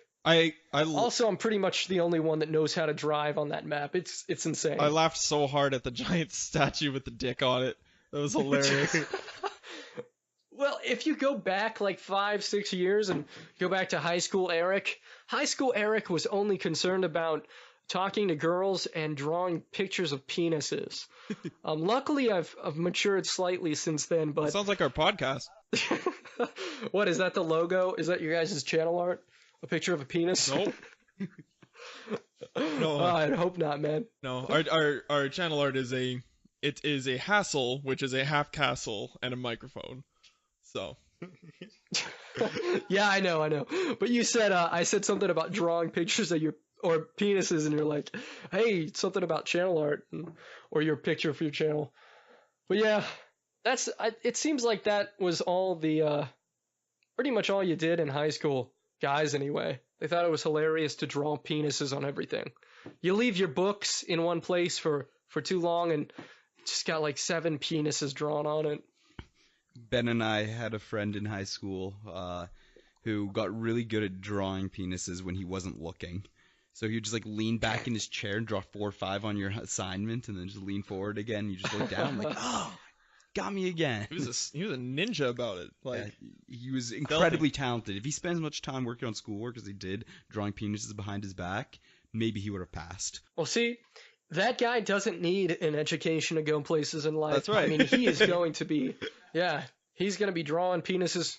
Also, I'm pretty much the only one that knows how to drive on that map. It's insane. I laughed so hard at the giant statue with the dick on it. That was hilarious. Well, if you go back like 5-6 years and go back to high school Eric was only concerned about talking to girls and drawing pictures of penises. Luckily, I've matured slightly since then, That but sounds like our podcast. what is that? The logo? Is that your guys' channel art? A picture of a penis? Nope. No. I hope not, man. No, our channel art is a hassle, which is a half castle and a microphone. So Yeah, I know. But you said I said something about drawing pictures of your or penises, and you're like, hey, something about channel art or your picture for your channel. But yeah, it seems like that was all the pretty much all you did in high school, guys. Anyway, they thought it was hilarious to draw penises on everything. You leave your books in one place for too long, and just got like 7 penises drawn on it. Ben and I had a friend in high school who got really good at drawing penises when he wasn't looking. So he would just like lean back in his chair and draw 4 or 5 on your assignment, and then just lean forward again. You just look down like, oh, got me again. he was a ninja about it. Like He was incredibly talented. If he spends much time working on schoolwork as he did, drawing penises behind his back, maybe he would have passed. Well, see, that guy doesn't need an education to go places in life. That's right. I mean, he is going to be, he's going to be drawing penises.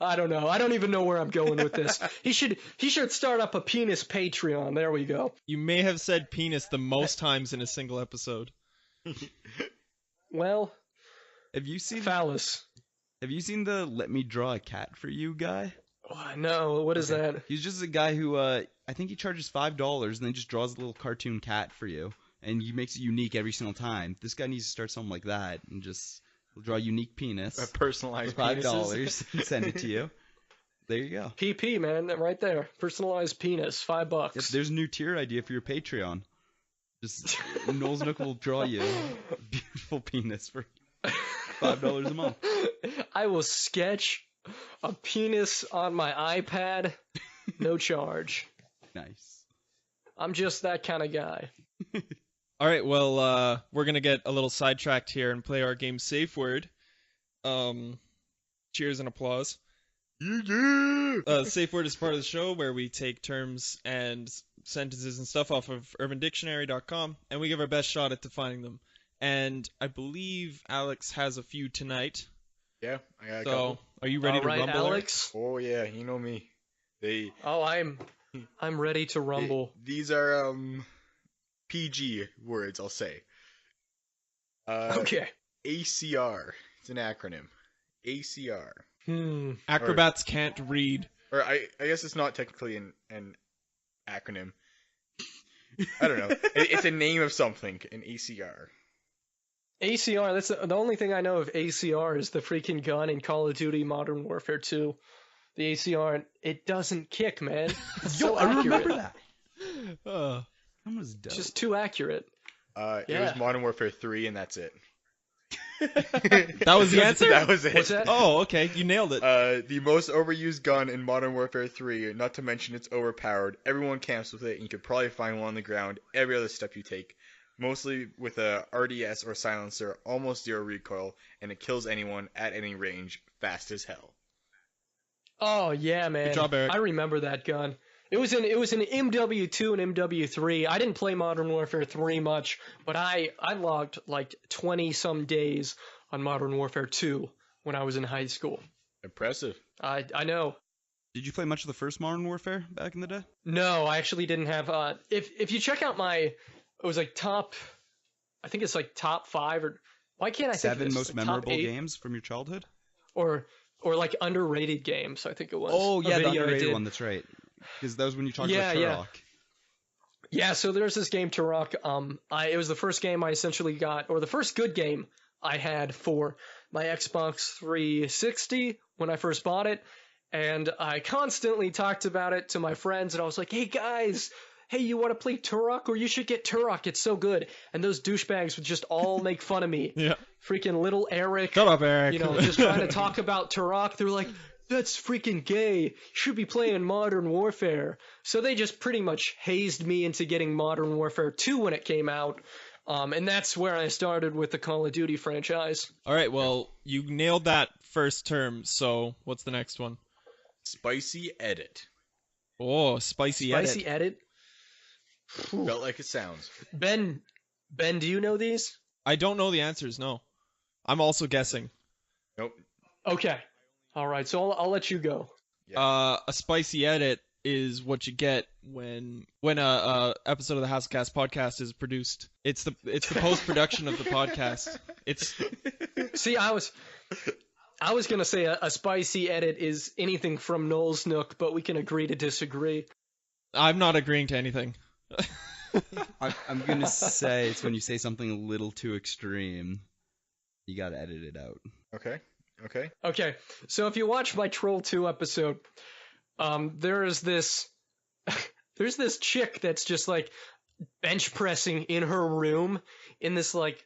I don't know. I don't even know where I'm going with this. He should start up a penis Patreon. There we go. you may have said penis the most times in a single episode. Well, Have you seen phallus. the "Let Me Draw a Cat for You" guy? Oh, no, what is that? He's just a guy who I think he charges $5 and then just draws a little cartoon cat for you, and he makes it unique every single time. This guy needs to start something like that and just draw a unique penis A personalized for $5 penises. and send it to you. There you go. PP, man, right there. Personalized penis, $5. Yep, there's a new tier idea for your Patreon. Just Nolls Nook will draw you a beautiful penis for $5 a month. I will sketch a penis on my iPad, no charge. Nice. I'm just that kind of guy. All right, well, we're gonna get a little sidetracked here and play our game Safe Word. Cheers and applause. Safe Word is part of the show where we take terms and sentences and stuff off of UrbanDictionary.com, and we give our best shot at defining them. And I believe Alex has a few tonight. Yeah, I got a So, couple. are you ready All right, to rumble? Eric? Alex. Oh yeah, you know me. They Oh, I'm ready to rumble. these are PG words, I'll say. Okay. ACR. It's an acronym. ACR. Acrobats can't read. Or I guess it's not technically an acronym. I don't know. It's a name of something. An ACR. ACR, that's the only thing I know of ACR is the freaking gun in Call of Duty Modern Warfare 2. The ACR, it doesn't kick, man. It's so I accurate. remember that. Uh, That was dope. It's just too accurate. It Yeah. was Modern Warfare 3, and that's it. that was the answer? That was it. What's that? Oh, okay. You nailed it. The most overused gun in Modern Warfare 3, not to mention it's overpowered. Everyone camps with it, and you could probably find one on the ground every other step you take. Mostly with a RDS or silencer, almost zero recoil, and it kills anyone at any range, fast as hell. Oh yeah, man. Good job, Eric. I remember that gun. It was in MW2 and MW3. I didn't play Modern Warfare 3 much, but I logged like 20 some days on Modern Warfare 2 when I was in high school. Impressive. I know. Did you play much of the first Modern Warfare back in the day? No, I actually didn't have. If you check out my, it was like top. I think it's like top 5 or why can't I think of 7 this? most Like memorable top 8 games from your childhood? or like underrated games. I think it was. Oh A yeah, the video I underrated did. one. That's right. Because that was when you talked Yeah, about yeah. Turok. Yeah, so there's this game Turok. It was the first game I essentially got, or the first good game I had for my Xbox 360 when I first bought it, and I constantly talked about it to my friends, and I was like, "Hey guys, hey, you want to play Turok? Or you should get Turok. It's so good." And those douchebags would just all make fun of me. Yeah. Freaking little Eric. Shut up, Eric. You know, just trying to talk about Turok. They're like, "That's freaking gay. You should be playing Modern Warfare." So they just pretty much hazed me into getting Modern Warfare 2 when it came out. And that's where I started with the Call of Duty franchise. All right, well, you nailed that first term, so what's the next one? Spicy edit. Oh, spicy Spicy edit. edit. Ooh. Felt like it sounds. Ben, do you know these? I don't know the answers, no. I'm also guessing. Nope. Okay. All right, so I'll let you go. A spicy edit is what you get when a episode of the Hastlecast podcast is produced. It's the post production of the podcast. It's See, I was gonna say a spicy edit is anything from Nolls Nook, but we can agree to disagree. I'm not agreeing to anything. I'm gonna say it's when you say something a little too extreme. You gotta edit it out. Okay. Okay. Okay, so if you watch my Troll 2 episode, there's this chick that's just like bench pressing in her room in this like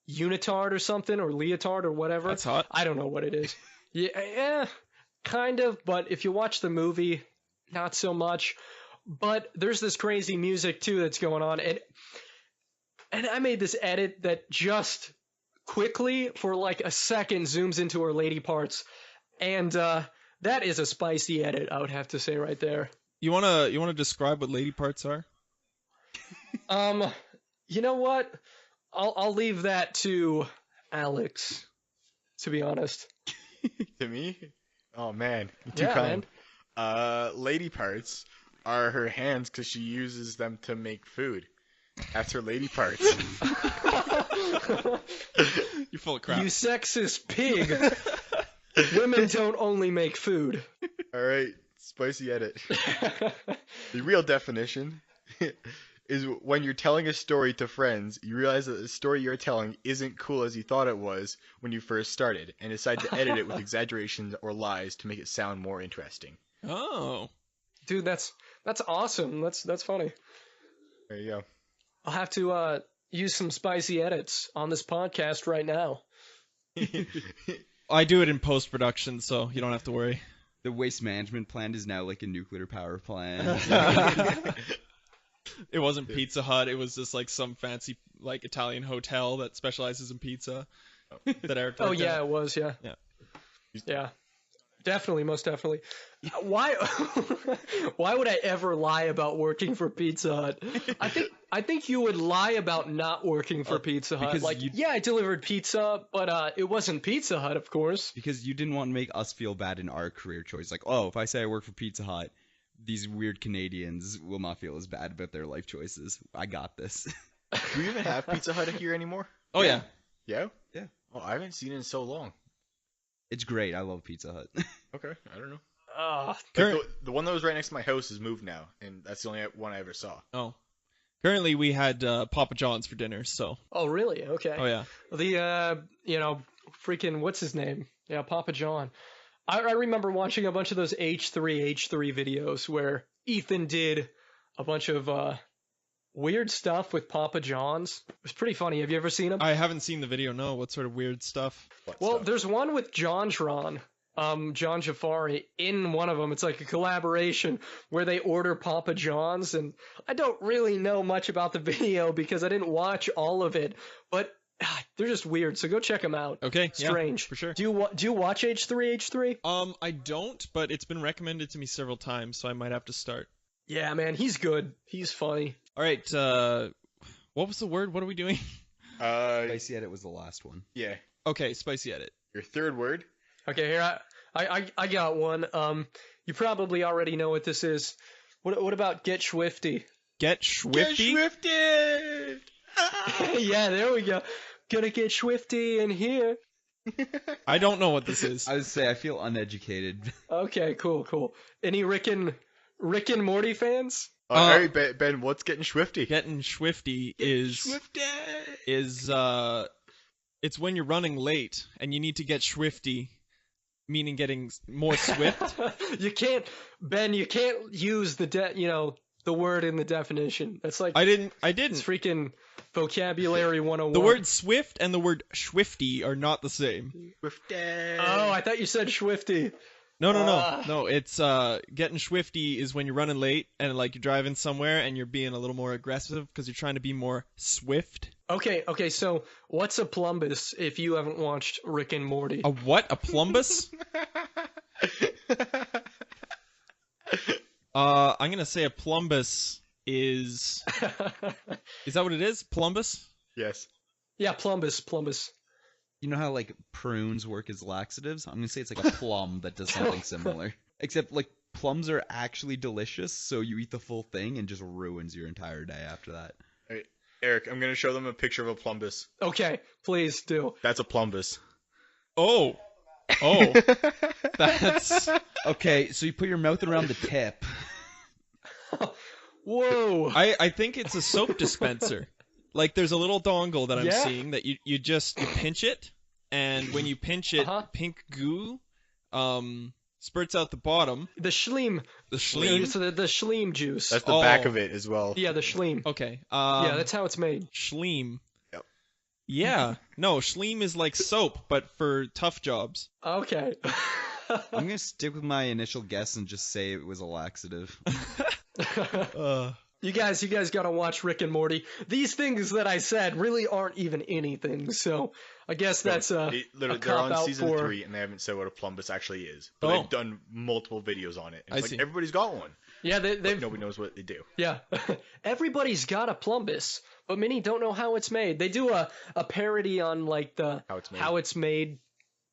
unitard or something, or leotard or whatever. That's hot. I don't know what it is. Yeah, kind of, but if you watch the movie, not so much. But there's this crazy music too that's going on, and I made this edit that just quickly for like a second zooms into her lady parts, and that is a spicy edit, I would have to say right there. You wanna describe what lady parts are? You know what? I'll leave that to Alex, to be honest. To me? Oh man, you're too Yeah, kind. Lady parts are her hands because she uses them to make food. That's her lady parts. You're full of crap. You sexist pig. Women don't only make food. All right, spicy edit. The real definition is when you're telling a story to friends, you realize that the story you're telling isn't cool as you thought it was when you first started, and decide to edit it with exaggerations or lies to make it sound more interesting. Oh. Dude, that's awesome. That's funny. There you go. I'll have to use some spicy edits on this podcast right now. I do it in post production, so you don't have to worry. The waste management plant is now like a nuclear power plant. It wasn't Pizza Hut. It was just like some fancy like Italian hotel that specializes in pizza. That Eric Oh worked yeah, at. it was. Yeah. Yeah. Yeah. Definitely, most definitely. Why? Why would I ever lie about working for Pizza Hut? I think you would lie about not working for Pizza Hut. because Like, you- yeah, I delivered pizza, but it wasn't Pizza Hut, of course. Because you didn't want to make us feel bad in our career choice. Like, oh, if I say I work for Pizza Hut, these weird Canadians will not feel as bad about their life choices. I got this. Do we even have Pizza Hut here anymore? Oh yeah. Yeah? Yeah. Oh, I haven't seen it in so long. It's great. I love Pizza Hut. Okay, I don't know. Ah, Current- Like the one that was right next to my house has moved now, and that's the only one I ever saw. Oh. Currently, we had Papa John's for dinner. So. oh, really? Okay. Oh yeah. The freaking what's his name? Yeah, Papa John. I remember watching a bunch of those H3 videos where Ethan did a bunch of weird stuff with Papa John's. It was pretty funny. Have you ever seen them? I haven't seen the video. No. What sort of weird stuff? Well, Stuff. there's one with John Jafari in one of them. It's like a collaboration where they order Papa John's, and I don't really know much about the video because I didn't watch all of it, but they're just weird. So go check them out. Okay. Strange. Yeah, for sure. Do you watch H3? I don't, but it's been recommended to me several times, so I might have to start. Yeah, man, he's good. He's funny. All right. What was the word? What are we doing? Spicy Edit was the last one. Yeah. Okay, spicy edit. Your third word? Okay, here I got one. You probably already know what this is. What about get swifty? Get swifty. Get swifted! Yeah, there we go. Gonna get swifty in here. I don't know what this is. I would say I feel uneducated. Okay, cool. Any Rick and Morty fans? All right, Ben, what's getting swifty? Getting swifty is it's when you're running late and you need to get swifty, meaning getting more swift. You can't use the word in the definition. That's like I didn't. it's freaking vocabulary 101. The word swift and the word swifty are not the same. Swifty. Oh, I thought you said swifty. No. It's getting swifty is when you're running late and like you're driving somewhere and you're being a little more aggressive because you're trying to be more swift. Okay, so what's a plumbus if you haven't watched Rick and Morty? A what? A plumbus? I'm gonna say a plumbus is. Is that what it is? Plumbus? Yes. Yeah, plumbus. You know how like prunes work as laxatives? I'm gonna say it's like a plum that does something similar. Except like plums are actually delicious, so you eat the full thing and just ruins your entire day after that. All right, Eric, I'm gonna show them a picture of a plumbus. Okay, please do. That's a plumbus. Oh. That's. Okay, so you put your mouth around the tip. Whoa. I think it's a soap dispenser. Like there's a little dongle that I'm Yeah. seeing that you pinch it, and when you pinch it, Uh-huh. pink goo spurts out the bottom. The schleem. The schleem. So the schleem juice. That's the back of it as well. Yeah, the schleem. Okay. Yeah, that's how it's made. schleem. Yep. Yeah. No, schleem is like soap, but for tough jobs. Okay. I'm gonna stick with my initial guess and just say it was a laxative. You guys gotta watch Rick and Morty. These things that I said really aren't even anything, so I guess that's a They're cop on out season for... 3 and they haven't said what a plumbus actually is. But Oh. they've done multiple videos on it. And I it's see. like everybody's got one. Yeah, But they've... nobody knows what they do. Yeah. Everybody's got a plumbus, but many don't know how it's made. They do a parody on, like, the How it's made.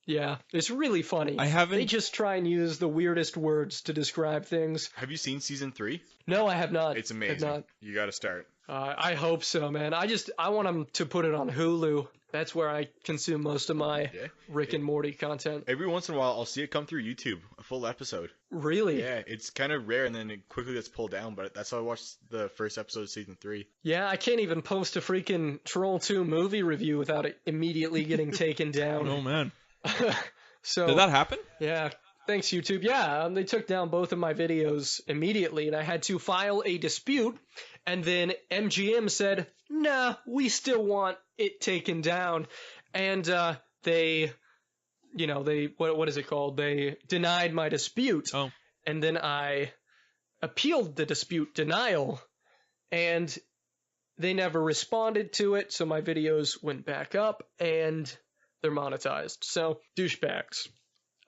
Yeah, it's really funny. I haven't- They just try and use the weirdest words to describe things. Have you seen season 3? No, I have not. It's Have amazing. not. You gotta start. I hope so, man. I want them to put it on Hulu. That's where I consume most of my Yeah. Rick and Morty content. Every once in a while, I'll see it come through YouTube, a full episode. Really? Yeah, it's kind of rare, and then it quickly gets pulled down. But that's how I watched the first episode of season 3. Yeah, I can't even post a freaking Troll 2 movie review without it immediately getting taken down. Oh man. So Did that happen? yeah, thanks YouTube. Yeah, they took down both of my videos immediately, and I had to file a dispute. And then MGM said, nah, we still want it taken down. And they, what is it called? They denied my dispute. Oh. And then I appealed the dispute denial, and they never responded to it, so my videos went back up, and they're monetized. So, douchebags.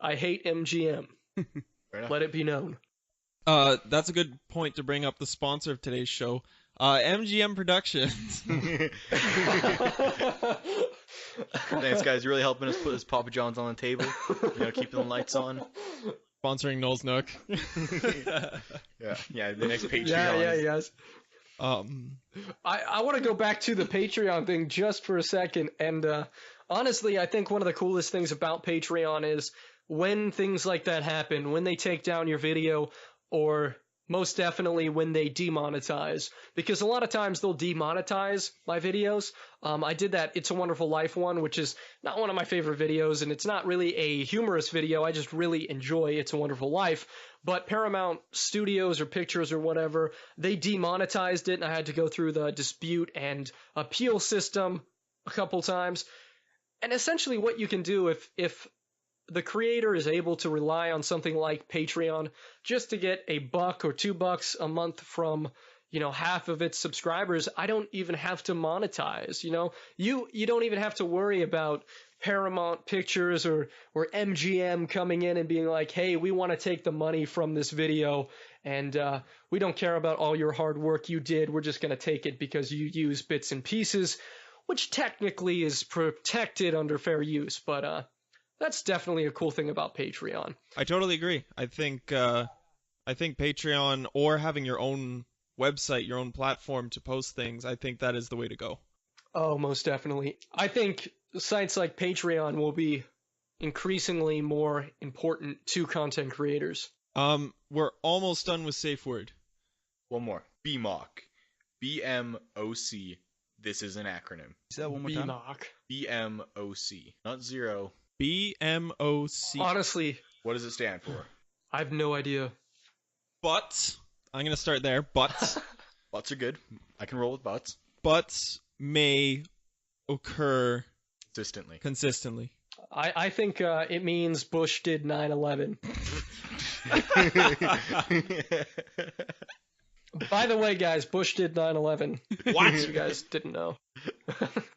I hate MGM. Let it be known. That's a good point to bring up the sponsor of today's show, MGM Productions. Thanks, guys. You're really helping us put this Papa John's on the table. Keeping the lights on. Sponsoring Nolls Nook. Yeah. The next Patreon. Yeah, yes. I want to go back to the Patreon thing just for a second. And honestly, I think one of the coolest things about Patreon is when things like that happen, when they take down your video, or most definitely when they demonetize. Because a lot of times they'll demonetize my videos. I did that It's a Wonderful Life one, which is not one of my favorite videos, and it's not really a humorous video. I just really enjoy It's a Wonderful Life. But Paramount Studios or Pictures or whatever, they demonetized it, and I had to go through the dispute and appeal system a couple times. And essentially what you can do if the creator is able to rely on something like Patreon just to get $1 or $2 a month from, half of its subscribers, I don't even have to monetize. You don't even have to worry about Paramount Pictures or MGM coming in and being like, hey, we want to take the money from this video, and we don't care about all your hard work you did. We're just going to take it because you use bits and pieces, which technically is protected under fair use, but that's definitely a cool thing about Patreon. I totally agree. I think Patreon, or having your own website, your own platform to post things, I think that is the way to go. Oh, most definitely. I think sites like Patreon will be increasingly more important to content creators. We're almost done with safe word. One more. BMOC. BMOC. This is an acronym. Say that one more time. BMOC. Not zero. BMOC. Honestly, what does it stand for? I have no idea. But I'm gonna start there. But Butts are good. I can roll with butts. Butts may occur consistently. I think it means Bush did 9/11. By the way, guys, Bush did 9/11. What? You guys didn't know.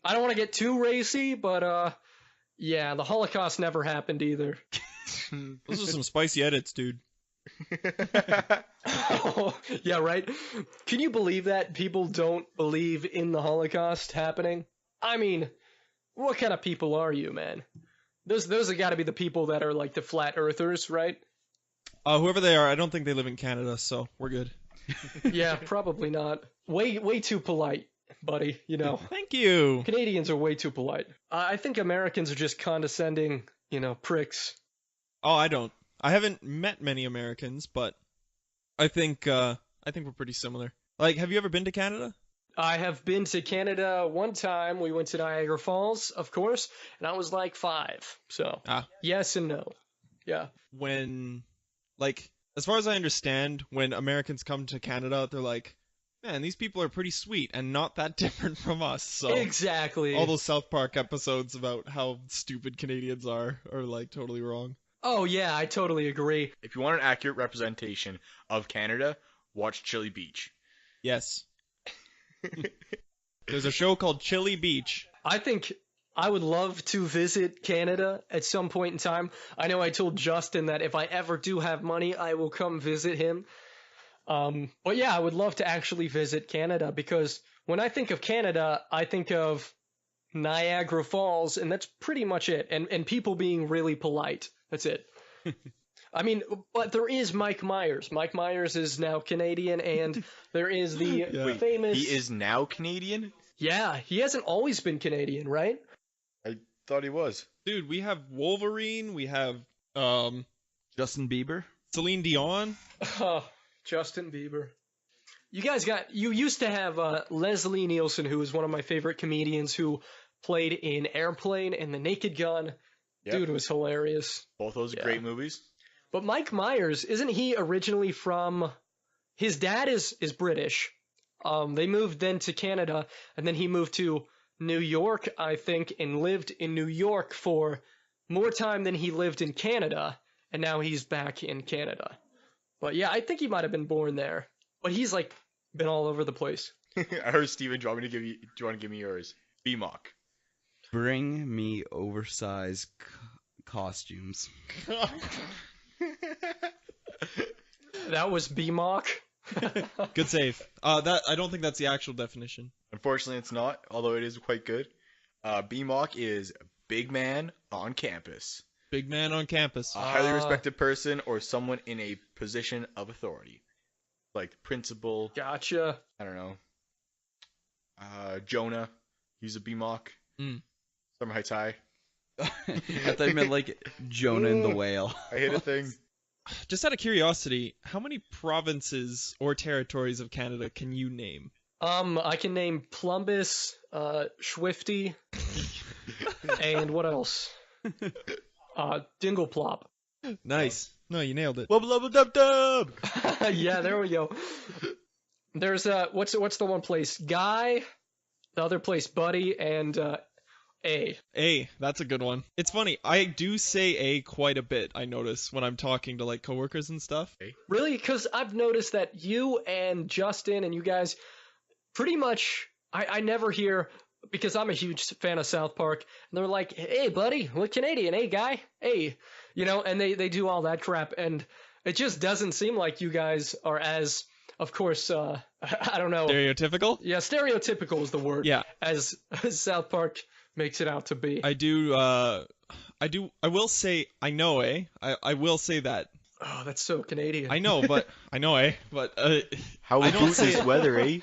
I don't want to get too racy, but yeah, the Holocaust never happened either. Those are some spicy edits, dude. Oh, yeah, right? Can you believe that people don't believe in the Holocaust happening? I mean, what kind of people are you, man? Those have got to be the people that are like the flat earthers, right? Whoever they are, I don't think they live in Canada, so we're good. Yeah, probably not. Way too polite, buddy, Thank you. Canadians are way too polite. I think Americans are just condescending, pricks. Oh, I don't. I haven't met many Americans, but I think we're pretty similar. Like, have you ever been to Canada? I have been to Canada one time. We went to Niagara Falls, of course, and I was like 5. So, yes and no. Yeah. When, as far as I understand, when Americans come to Canada, they're like, man, these people are pretty sweet and not that different from us. So exactly. All those South Park episodes about how stupid Canadians are totally wrong. Oh, yeah, I totally agree. If you want an accurate representation of Canada, watch Chili Beach. Yes. There's a show called Chili Beach. I think I would love to visit Canada at some point in time. I know I told Justin that if I ever do have money, I will come visit him. But yeah, I would love to actually visit Canada, because when I think of Canada, I think of Niagara Falls, and that's pretty much it. And people being really polite. That's it. I mean, but there is Mike Myers. Mike Myers is now Canadian, and there is the famous... He is now Canadian? Yeah, he hasn't always been Canadian, right? I thought he was. Dude, we have Wolverine, we have Justin Bieber, Celine Dion. Oh, Justin Bieber. You used to have Leslie Nielsen, who was one of my favorite comedians, who played in Airplane and The Naked Gun. Yep. Dude, was hilarious. Both those are great movies. But Mike Myers, isn't he originally from... His dad is British. They moved then to Canada, and then he moved to New York, I think, and lived in New York for more time than he lived in Canada, and now he's back in Canada. But yeah, I think he might have been born there. But he's like been all over the place. I heard Steven, do you want to give me yours? BMOC. Bring me oversized costumes. That was BMOC. Good save. That I don't think that's the actual definition. Unfortunately, it's not, although it is quite good. BMOC is big man on campus. Big man on campus. A highly respected person or someone in a position of authority. Like principal, Gotcha. I don't know. Jonah, he's a BMOC. Summer Heights High. I thought you meant like Jonah and the Whale. I hit a thing. Just out of curiosity, how many provinces or territories of Canada can you name? I can name Plumbus, Swifty, and what else? Dingleplop. Nice. No, you nailed it. Wubba lubba dub dub. Yeah, there we go. There's what's the one place? Guy, the other place Buddy, and A. A, that's a good one. It's funny, I do say A quite a bit, I notice, when I'm talking to like coworkers and stuff. Really? Because I've noticed that you and Justin and you guys pretty much, I never hear, because I'm a huge fan of South Park, and they're like, hey buddy, we're Canadian, hey guy, hey, you know, and they do all that crap, and it just doesn't seem like you guys are as, of course, I don't know. Stereotypical? Yeah, stereotypical is the word. Yeah. As South Park makes it out to be. I will say, I know, eh? I will say that. Oh, that's so Canadian. I know, but, How I we don't do say this it. weather, eh?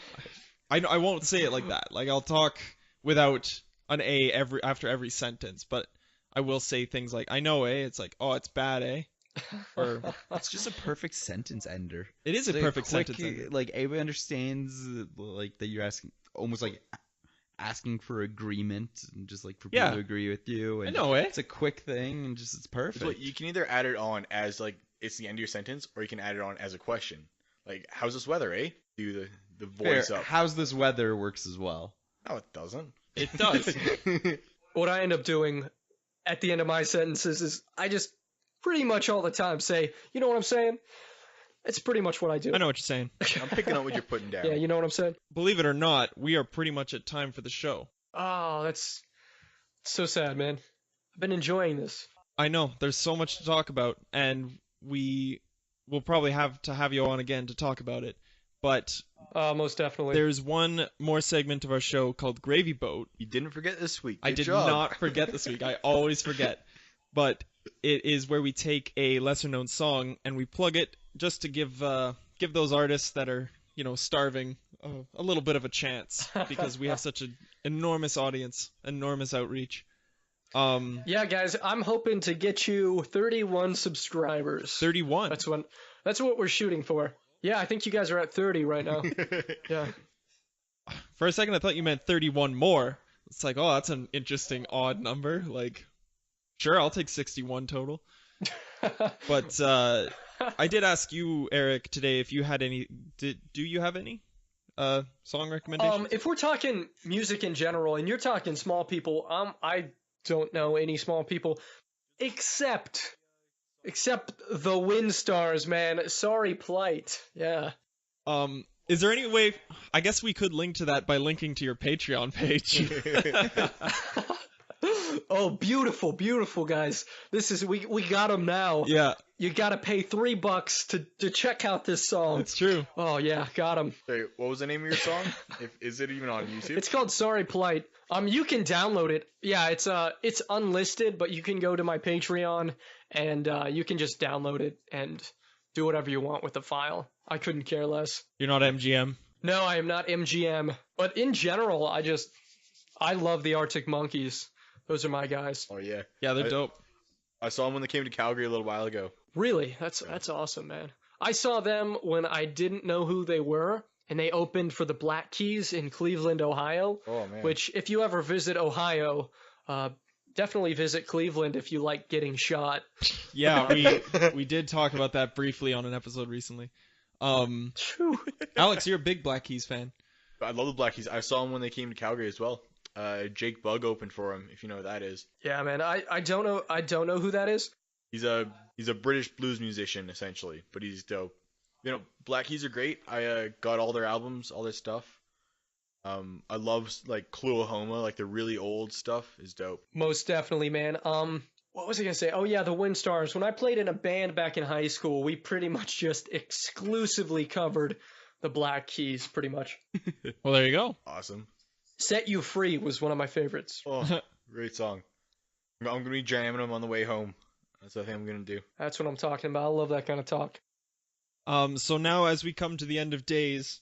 I won't say it like that. Like, I'll talk without an A after every sentence, but I will say things like, I know, eh? It's like, oh, it's bad, eh? Or, It's just a perfect sentence ender. it is a Like, perfect quick, sentence ender. Like everybody understands, like that you're asking, almost like asking for agreement, and just like for people Yeah. to agree with you. And I know, eh? It's a quick thing, and just it's perfect. So you can either add it on as like it's the end of your sentence, or you can add it on as a question. Like, how's this weather, eh? Do the Fair. voice up. How's this weather works as well. No, it doesn't. It does. What I end up doing at the end of my sentences is I just pretty much all the time say, you know what I'm saying? It's pretty much what I do. I know what you're saying. I'm picking up what you're putting down. Yeah, you know what I'm saying? Believe it or not, we are pretty much at time for the show. Oh, that's so sad, man. I've been enjoying this. I know, there's so much to talk about, and we will probably have to have you on again to talk about it. But Most definitely. there's one more segment of our show called Gravy Boat. You didn't forget this week. I Good did job. not forget this week. I always forget. But it is where we take a lesser known song and we plug it just to give those artists that are, you know, starving a little bit of a chance, because we have such an enormous audience, enormous outreach. Yeah, guys, I'm hoping to get you 31 subscribers. 31. That's what we're shooting for. Yeah, I think you guys are at 30 right now. Yeah. For a second, I thought you meant 31 more. It's like, oh, that's an interesting odd number. Like, sure, I'll take 61 total. But I did ask you, Eric, today if you had any. Do you have any song recommendations? If we're talking music in general, and you're talking small people, I don't know any small people, except the Windstars, man. Sorry, Plight. Yeah. Is there any way? I guess we could link to that by linking to your Patreon page. Oh, beautiful, beautiful, guys. This is we got them now. Yeah, You gotta pay $3 to check out this song. it's true. Oh yeah, got him. Wait, what was the name of your song? Is it even on YouTube? It's called Sorry Plight. You can download it. Yeah, it's unlisted, but you can go to my Patreon and you can just download it and do whatever you want with the file. I couldn't care less. You're not MGM. No, I am not MGM. But in general, I love the Arctic Monkeys. Those are my guys. Oh yeah. Yeah, they're dope. I saw them when they came to Calgary a little while ago. Really? That's awesome, man. I saw them when I didn't know who they were, and they opened for the Black Keys in Cleveland, Ohio. Oh man. Which, if you ever visit Ohio, definitely visit Cleveland if you like getting shot. Yeah, we did talk about that briefly on an episode recently. Phew. Alex, you're a big Black Keys fan. I love the Black Keys. I saw him when they came to Calgary as well. Jake Bugg opened for him, if you know who that is. Yeah, man. I don't know who that is. He's a British blues musician essentially, but he's dope. You know, Black Keys are great. I got all their albums, all their stuff. I love like Cluahoma, like the really old stuff is dope. Most definitely, man. What was I gonna say? Oh yeah, the Windstars. When I played in a band back in high school, we pretty much just exclusively covered the Black Keys, pretty much. Well, there you go. Awesome. Set You Free was one of my favorites. Oh, great song. I'm gonna be jamming them on the way home. That's what I think I'm gonna do. That's what I'm talking about. I love that kind of talk. So now as we come to the end of days,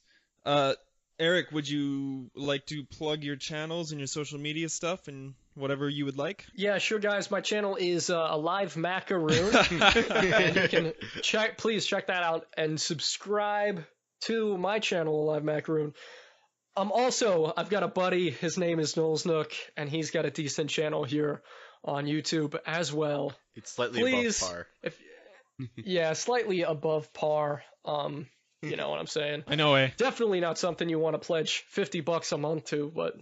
Eric, would you like to plug your channels and your social media stuff and whatever you would like? Yeah, sure, guys. My channel is Alive Macaroon, and you can please check that out and subscribe to my channel, Alive Macaroon. I've got a buddy. His name is Nolls Nook, and he's got a decent channel here on YouTube as well. It's slightly Please, above par. Yeah, slightly above par. You know what I'm saying? I know, eh? Definitely not something you want to pledge $50 a month to, but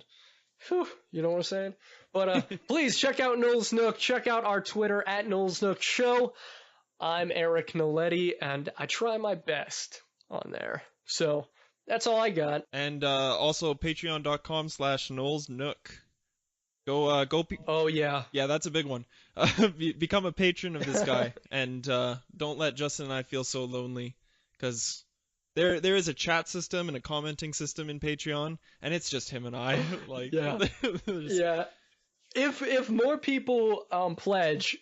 whew, you know what I'm saying? But please check out Nolls Nook. Check out our Twitter at Nolls Nook Show. I'm Eric Noletti, and I try my best on there. So that's all I got. And also patreon.com/Nolls Nook. Go. Oh yeah. Yeah, that's a big one. Become a patron of this guy, and don't let Justin and I feel so lonely, because there is a chat system and a commenting system in Patreon, and it's just him and I. Like, Yeah. there's- Yeah. If more people pledge,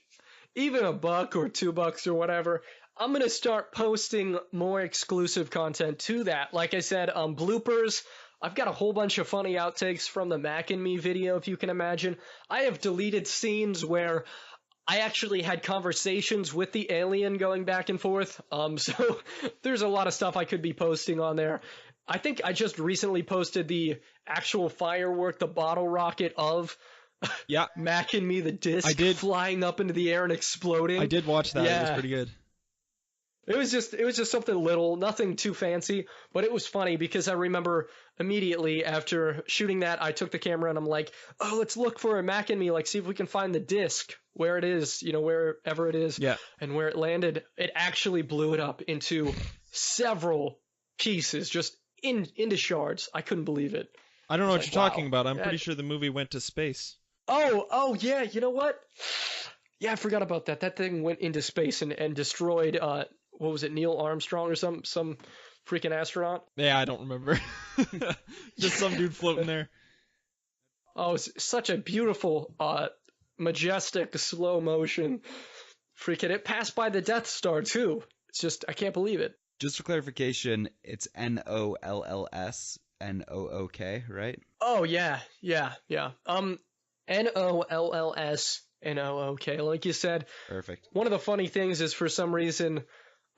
even $1 or $2 or whatever, I'm gonna start posting more exclusive content to that. Like I said, bloopers. I've got a whole bunch of funny outtakes from the Mac and Me video, if you can imagine. I have deleted scenes where I actually had conversations with the alien going back and forth. So there's a lot of stuff I could be posting on there. I think I just recently posted the actual firework, the bottle rocket of Yeah, Mac and Me, the disc I did. flying up into the air and exploding. I did watch that. It was Yeah. pretty good. It was just something little, nothing too fancy, but it was funny because I remember immediately after shooting that, I took the camera and I'm like, oh, let's look for a Mac and Me, like see if we can find the disc where it is, you know, wherever it is. Yeah. And where it landed, it actually blew it up into several pieces, just into shards. I couldn't believe it. I don't know what It's you're like, talking wow. about. I'm pretty That- sure the movie went to space. Oh yeah, you know what? Yeah, I forgot about that. That thing went into space and destroyed what was it, Neil Armstrong or some freaking astronaut? Yeah, I don't remember. Just some dude floating there. Oh, it's such a beautiful, majestic, slow motion. Freaking, it passed by the Death Star too. It's just, I can't believe it. Just for clarification, it's Nolls Nook, right? Oh yeah. Nolls Nook. Like you said, Perfect. one of the funny things is for some reason,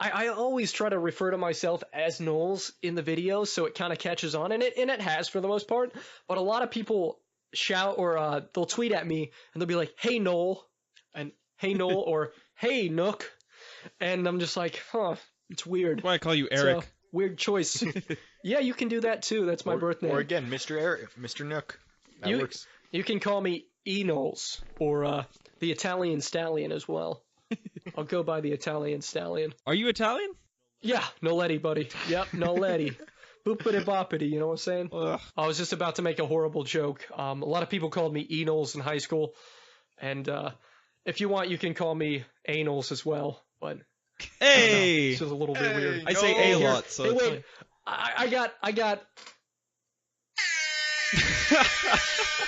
I always try to refer to myself as Knowles in the video, so it kind of catches on, and it has for the most part. But a lot of people shout or they'll tweet at me and they'll be like, "Hey Noel," and "Hey Noel," or "Hey Nook," and I'm just like, huh, it's weird. Why I call you It's a Eric? weird choice. Yeah, you can do that too. That's my birth name. Or again, Mr. Eric, Mr. Nook. That works. You can call me Knowles or the Italian Stallion as well. I'll go by the Italian Stallion. Are you Italian? Yeah, Noletti, buddy. Yep, Noletti. Boopity boppity, you know what I'm saying? Ugh. I was just about to make a horrible joke. A lot of people called me Knowles in high school, and if you want, you can call me Anals as well. But Hey! it's just a little bit weird. I say a No. lot, so Hey, it's wait, I got.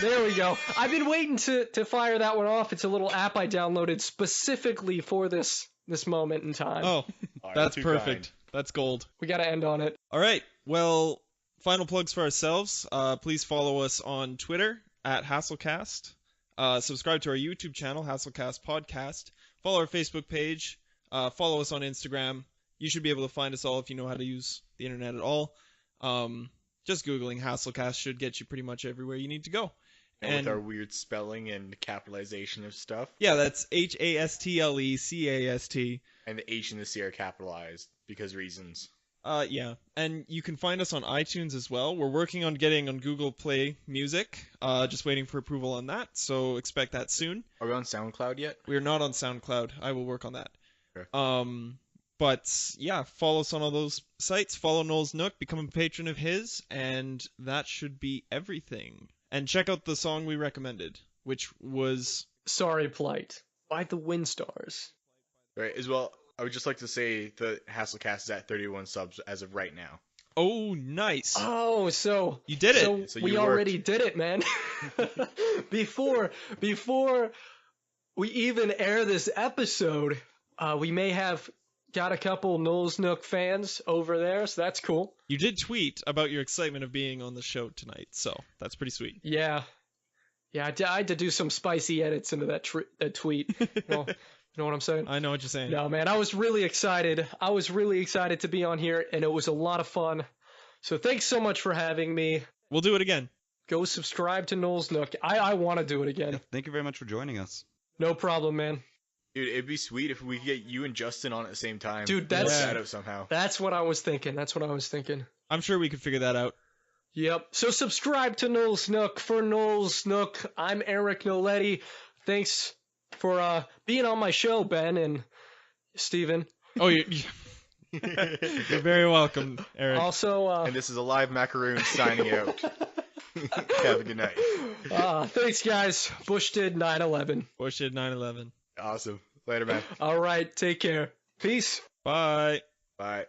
There we go. I've been waiting to fire that one off. It's a little app I downloaded specifically for this moment in time. Oh, All right, that's too perfect. kind. That's gold. We got to end on it. All right. Well, final plugs for ourselves. Please follow us on Twitter at Hastlecast. Subscribe to our YouTube channel, Hastlecast Podcast. Follow our Facebook page. Follow us on Instagram. You should be able to find us all if you know how to use the internet at all. Just Googling Hastlecast should get you pretty much everywhere you need to go. And with our weird spelling and capitalization of stuff. Yeah, that's Hastlecast. And the H and the C are capitalized because reasons. Yeah, and you can find us on iTunes as well. We're working on getting on Google Play Music. Just waiting for approval on that, so expect that soon. Are we on SoundCloud yet? We're not on SoundCloud. I will work on that. Okay. But yeah, follow us on all those sites. Follow Nolls Nook, become a patron of his, and that should be everything. And check out the song we recommended, which was Sorry Plight by the Windstars. Right. As well, I would just like to say the Hastlecast is at 31 subs as of right now. oh nice. Oh, so You did it. So we you already did it, man. before we even air this episode, we may have got a couple Nolls Nook fans over there, so that's cool. You did tweet about your excitement of being on the show tonight, so that's pretty sweet. Yeah, I had to do some spicy edits into that tweet. You know what I'm saying? I know what you're saying. No, man, I was really excited. I was really excited to be on here, and it was a lot of fun. So thanks so much for having me. We'll do it again. Go subscribe to Nolls Nook. I want to do it again. Thank you very much for joining us. No problem, man. Dude, it'd be sweet if we could get you and Justin on at the same time. Dude, that's- Work that out somehow. That's what I was thinking. I'm sure we could figure that out. Yep. So subscribe to Nolls Nook. For Nolls Nook, I'm Eric Noletti. Thanks for being on my show, Ben and Steven. Oh, you're very welcome, Eric. Also, And this is a live macaroon signing out. Have a good night. thanks, guys. Bush did 9/11. Bush did 9/11. Awesome. Later, man. All right. Take care. Peace. Bye. Bye.